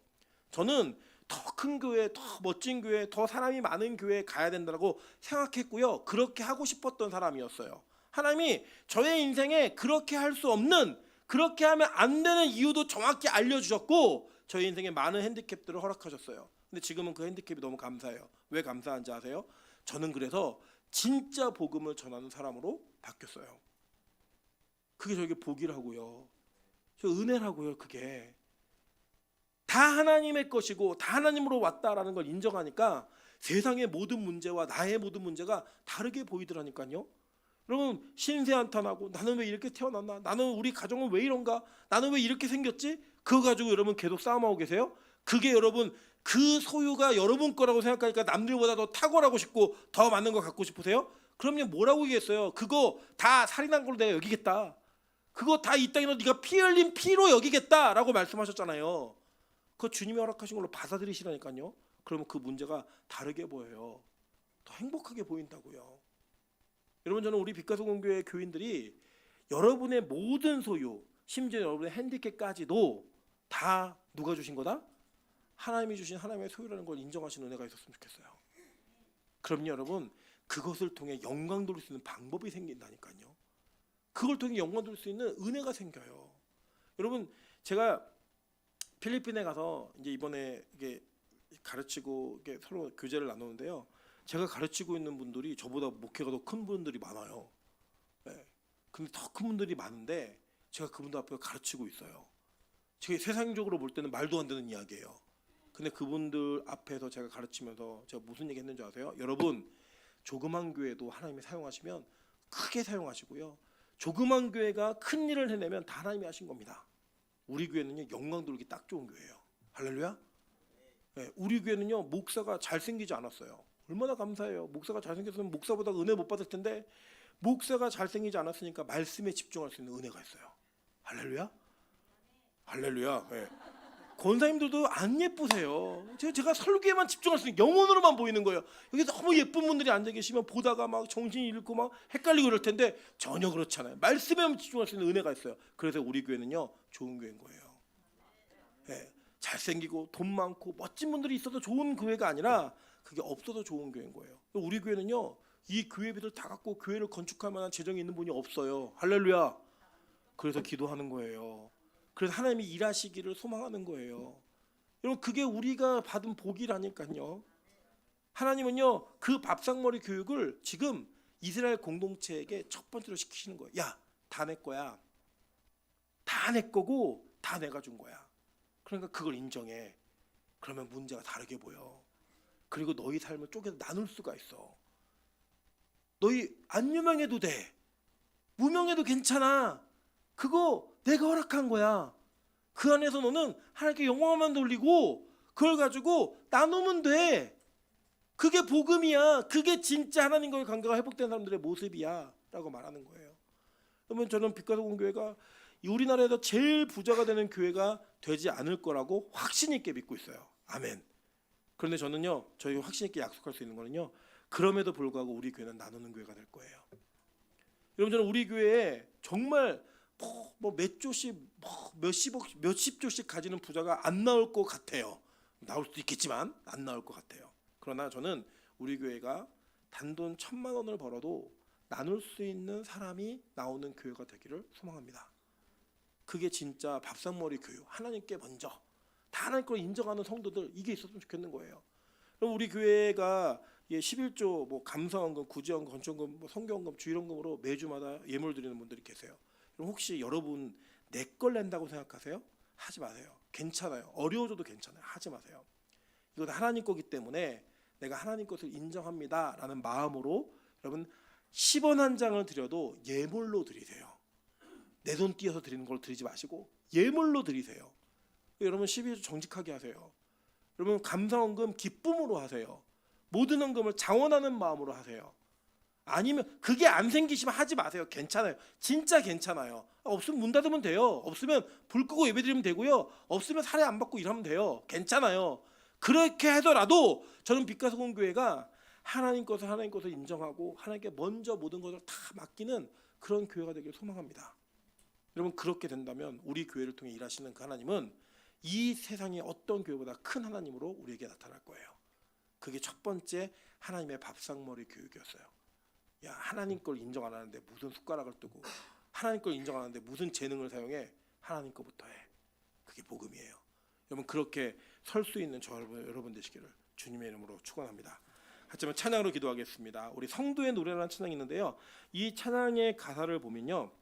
[SPEAKER 1] 저는 더 큰 교회, 더 멋진 교회, 더 사람이 많은 교회에 가야 된다고 생각했고요. 그렇게 하고 싶었던 사람이었어요. 하나님이 저의 인생에 그렇게 할 수 없는, 그렇게 하면 안 되는 이유도 정확히 알려주셨고 저의 인생에 많은 핸디캡들을 허락하셨어요. 근데 지금은 그 핸디캡이 너무 감사해요. 왜 감사한지 아세요? 저는 그래서 진짜 복음을 전하는 사람으로 바뀌었어요. 그게 저에게 복이라고요. 저 은혜라고요. 그게 다 하나님의 것이고 다 하나님으로 왔다라는 걸 인정하니까 세상의 모든 문제와 나의 모든 문제가 다르게 보이더라니까요. 여러분 신세한탄하고 나는 왜 이렇게 태어났나? 나는 우리 가정은 왜 이런가? 나는 왜 이렇게 생겼지? 그거 가지고 여러분 계속 싸움하고 계세요? 그게 여러분 그 소유가 여러분 거라고 생각하니까 남들보다 더 탁월하고 싶고 더 많은 거 갖고 싶으세요? 그럼요 뭐라고 얘기했어요? 그거 다 살인한 걸로 내가 여기겠다. 그거 다 이 땅에서 네가 피 흘린 피로 여기겠다라고 말씀하셨잖아요. 그거 주님이 허락하신 걸로 받아들이시라니까요. 그러면 그 문제가 다르게 보여요. 더 행복하게 보인다고요. 여러분 저는 우리 빛가수공교회 교인들이 여러분의 모든 소유, 심지어 여러분의 핸디캡까지도 다 누가 주신 거다? 하나님이 주신 하나님의 소유라는 걸 인정하시는 은혜가 있었으면 좋겠어요. 그럼요 여러분 그것을 통해 영광 돌릴 수 있는 방법이 생긴다니까요. 그걸 통해 영광 돌릴 수 있는 은혜가 생겨요. 여러분 제가 필리핀에 가서 이제 이번에 이게 가르치고 이게 서로 교제를 나누는데요. 제가 가르치고 있는 분들이 저보다 목회가 더 큰 분들이 많아요. 네. 근데 더 큰 분들이 많은데 제가 그분들 앞에서 가르치고 있어요. 제가 세상적으로 볼 때는 말도 안 되는 이야기예요. 근데 그분들 앞에서 제가 가르치면서 제가 무슨 얘기 했는지 아세요? 여러분 조그만 교회도 하나님이 사용하시면 크게 사용하시고요. 조그만 교회가 큰 일을 해내면 다 하나님이 하신 겁니다. 우리 교회는요 영광 돌리기 딱 좋은 교회예요. 할렐루야. 네, 우리 교회는요 목사가 잘생기지 않았어요. 얼마나 감사해요. 목사가 잘생겼으면 목사보다 은혜 못 받을 텐데 목사가 잘생기지 않았으니까 말씀에 집중할 수 있는 은혜가 있어요. 할렐루야. 할렐루야. 네. 권사님들도 안 예쁘세요. 제가 설교에만 집중할 수 있는 영혼으로만 보이는 거예요. 여기 너무 예쁜 분들이 앉아 계시면 보다가 막 정신이 잃고 막 헷갈리고 이럴 텐데 전혀 그렇지 않아요. 말씀에만 집중할 수 있는 은혜가 있어요. 그래서 우리 교회는요 좋은 교회인 거예요. 예, 잘생기고 돈 많고 멋진 분들이 있어도 좋은 교회가 아니라 그게 없어도 좋은 교회인 거예요. 우리 교회는요 이 교회비들 다 갖고 교회를 건축할 만한 재정이 있는 분이 없어요. 할렐루야. 그래서 기도하는 거예요. 그래서 하나님이 일하시기를 소망하는 거예요. 여러분 그게 우리가 받은 복이라니까요. 하나님은요 그 밥상머리 교육을 지금 이스라엘 공동체에게 첫 번째로 시키시는 거예요. 야, 다 내 거야. 다 내 거고 다 내가 준 거야. 그러니까 그걸 인정해. 그러면 문제가 다르게 보여. 그리고 너희 삶을 쪼개서 나눌 수가 있어. 너희 안 유명해도 돼. 무명해도 괜찮아. 그거 내가 허락한 거야. 그 안에서 너는 하나님께 영광만 돌리고 그걸 가지고 나누면 돼. 그게 복음이야. 그게 진짜 하나님과의 관계가 회복된 사람들의 모습이야 라고 말하는 거예요. 그러면 저는 빛과 소금 교회가 우리나라에서 제일 부자가 되는 교회가 되지 않을 거라고 확신 있게 믿고 있어요. 아멘. 그런데 저는요 저희 확신 있게 약속할 수 있는 거는요 그럼에도 불구하고 우리 교회는 나누는 교회가 될 거예요. 여러분 저는 우리 교회에 정말 몇 조씩 몇십 조씩 가지는 부자가 안 나올 것 같아요. 나올 수도 있겠지만 안 나올 것 같아요. 그러나 저는 우리 교회가 단돈 1,000만 원을 벌어도 나눌 수 있는 사람이 나오는 교회가 되기를 소망합니다. 그게 진짜 밥상머리 교육, 하나님께 먼저 다 하나님 걸 인정하는 성도들 이게 있었으면 좋겠는 거예요. 그럼 우리 교회가 11조 감사원금, 구제원금, 건축원금, 성경원금, 주일원금으로 매주마다 예물 드리는 분들이 계세요. 그럼 혹시 여러분 내 걸 낸다고 생각하세요? 하지 마세요. 괜찮아요. 어려워져도 괜찮아요. 하지 마세요. 이건 하나님 거기 때문에 내가 하나님 것을 인정합니다라는 마음으로 여러분 10원 한 장을 드려도 예물로 드리세요. 내 돈 띄어서 드리는 걸 드리지 마시고 예물로 드리세요. 여러분 12조 정직하게 하세요. 여러분 감사원금 기쁨으로 하세요. 모든 헌금을 장원하는 마음으로 하세요. 아니면 그게 안 생기시면 하지 마세요. 괜찮아요. 진짜 괜찮아요. 없으면 문 닫으면 돼요. 없으면 불 끄고 예배드리면 되고요. 없으면 사례 안 받고 일하면 돼요. 괜찮아요. 그렇게 하더라도 저는 빛과 소금 교회가 하나님 것을 인정하고 하나님께 먼저 모든 것을 다 맡기는 그런 교회가 되길 소망합니다. 여러분 그렇게 된다면 우리 교회를 통해 일하시는 그 하나님은 이 세상의 어떤 교회보다 큰 하나님으로 우리에게 나타날 거예요. 그게 첫 번째 하나님의 밥상머리 교육이었어요. 야, 하나님 걸 인정 안 하는데 무슨 숟가락을 뜨고 하나님 걸 인정 안 하는데 무슨 재능을 사용해. 하나님 거부터 해. 그게 복음이에요. 여러분 그렇게 설 수 있는 저 여러분 되시기를 주님의 이름으로 축원합니다. 하지만 찬양으로 기도하겠습니다. 우리 성도의 노래라는 찬양이 있는데요. 이 찬양의 가사를 보면요.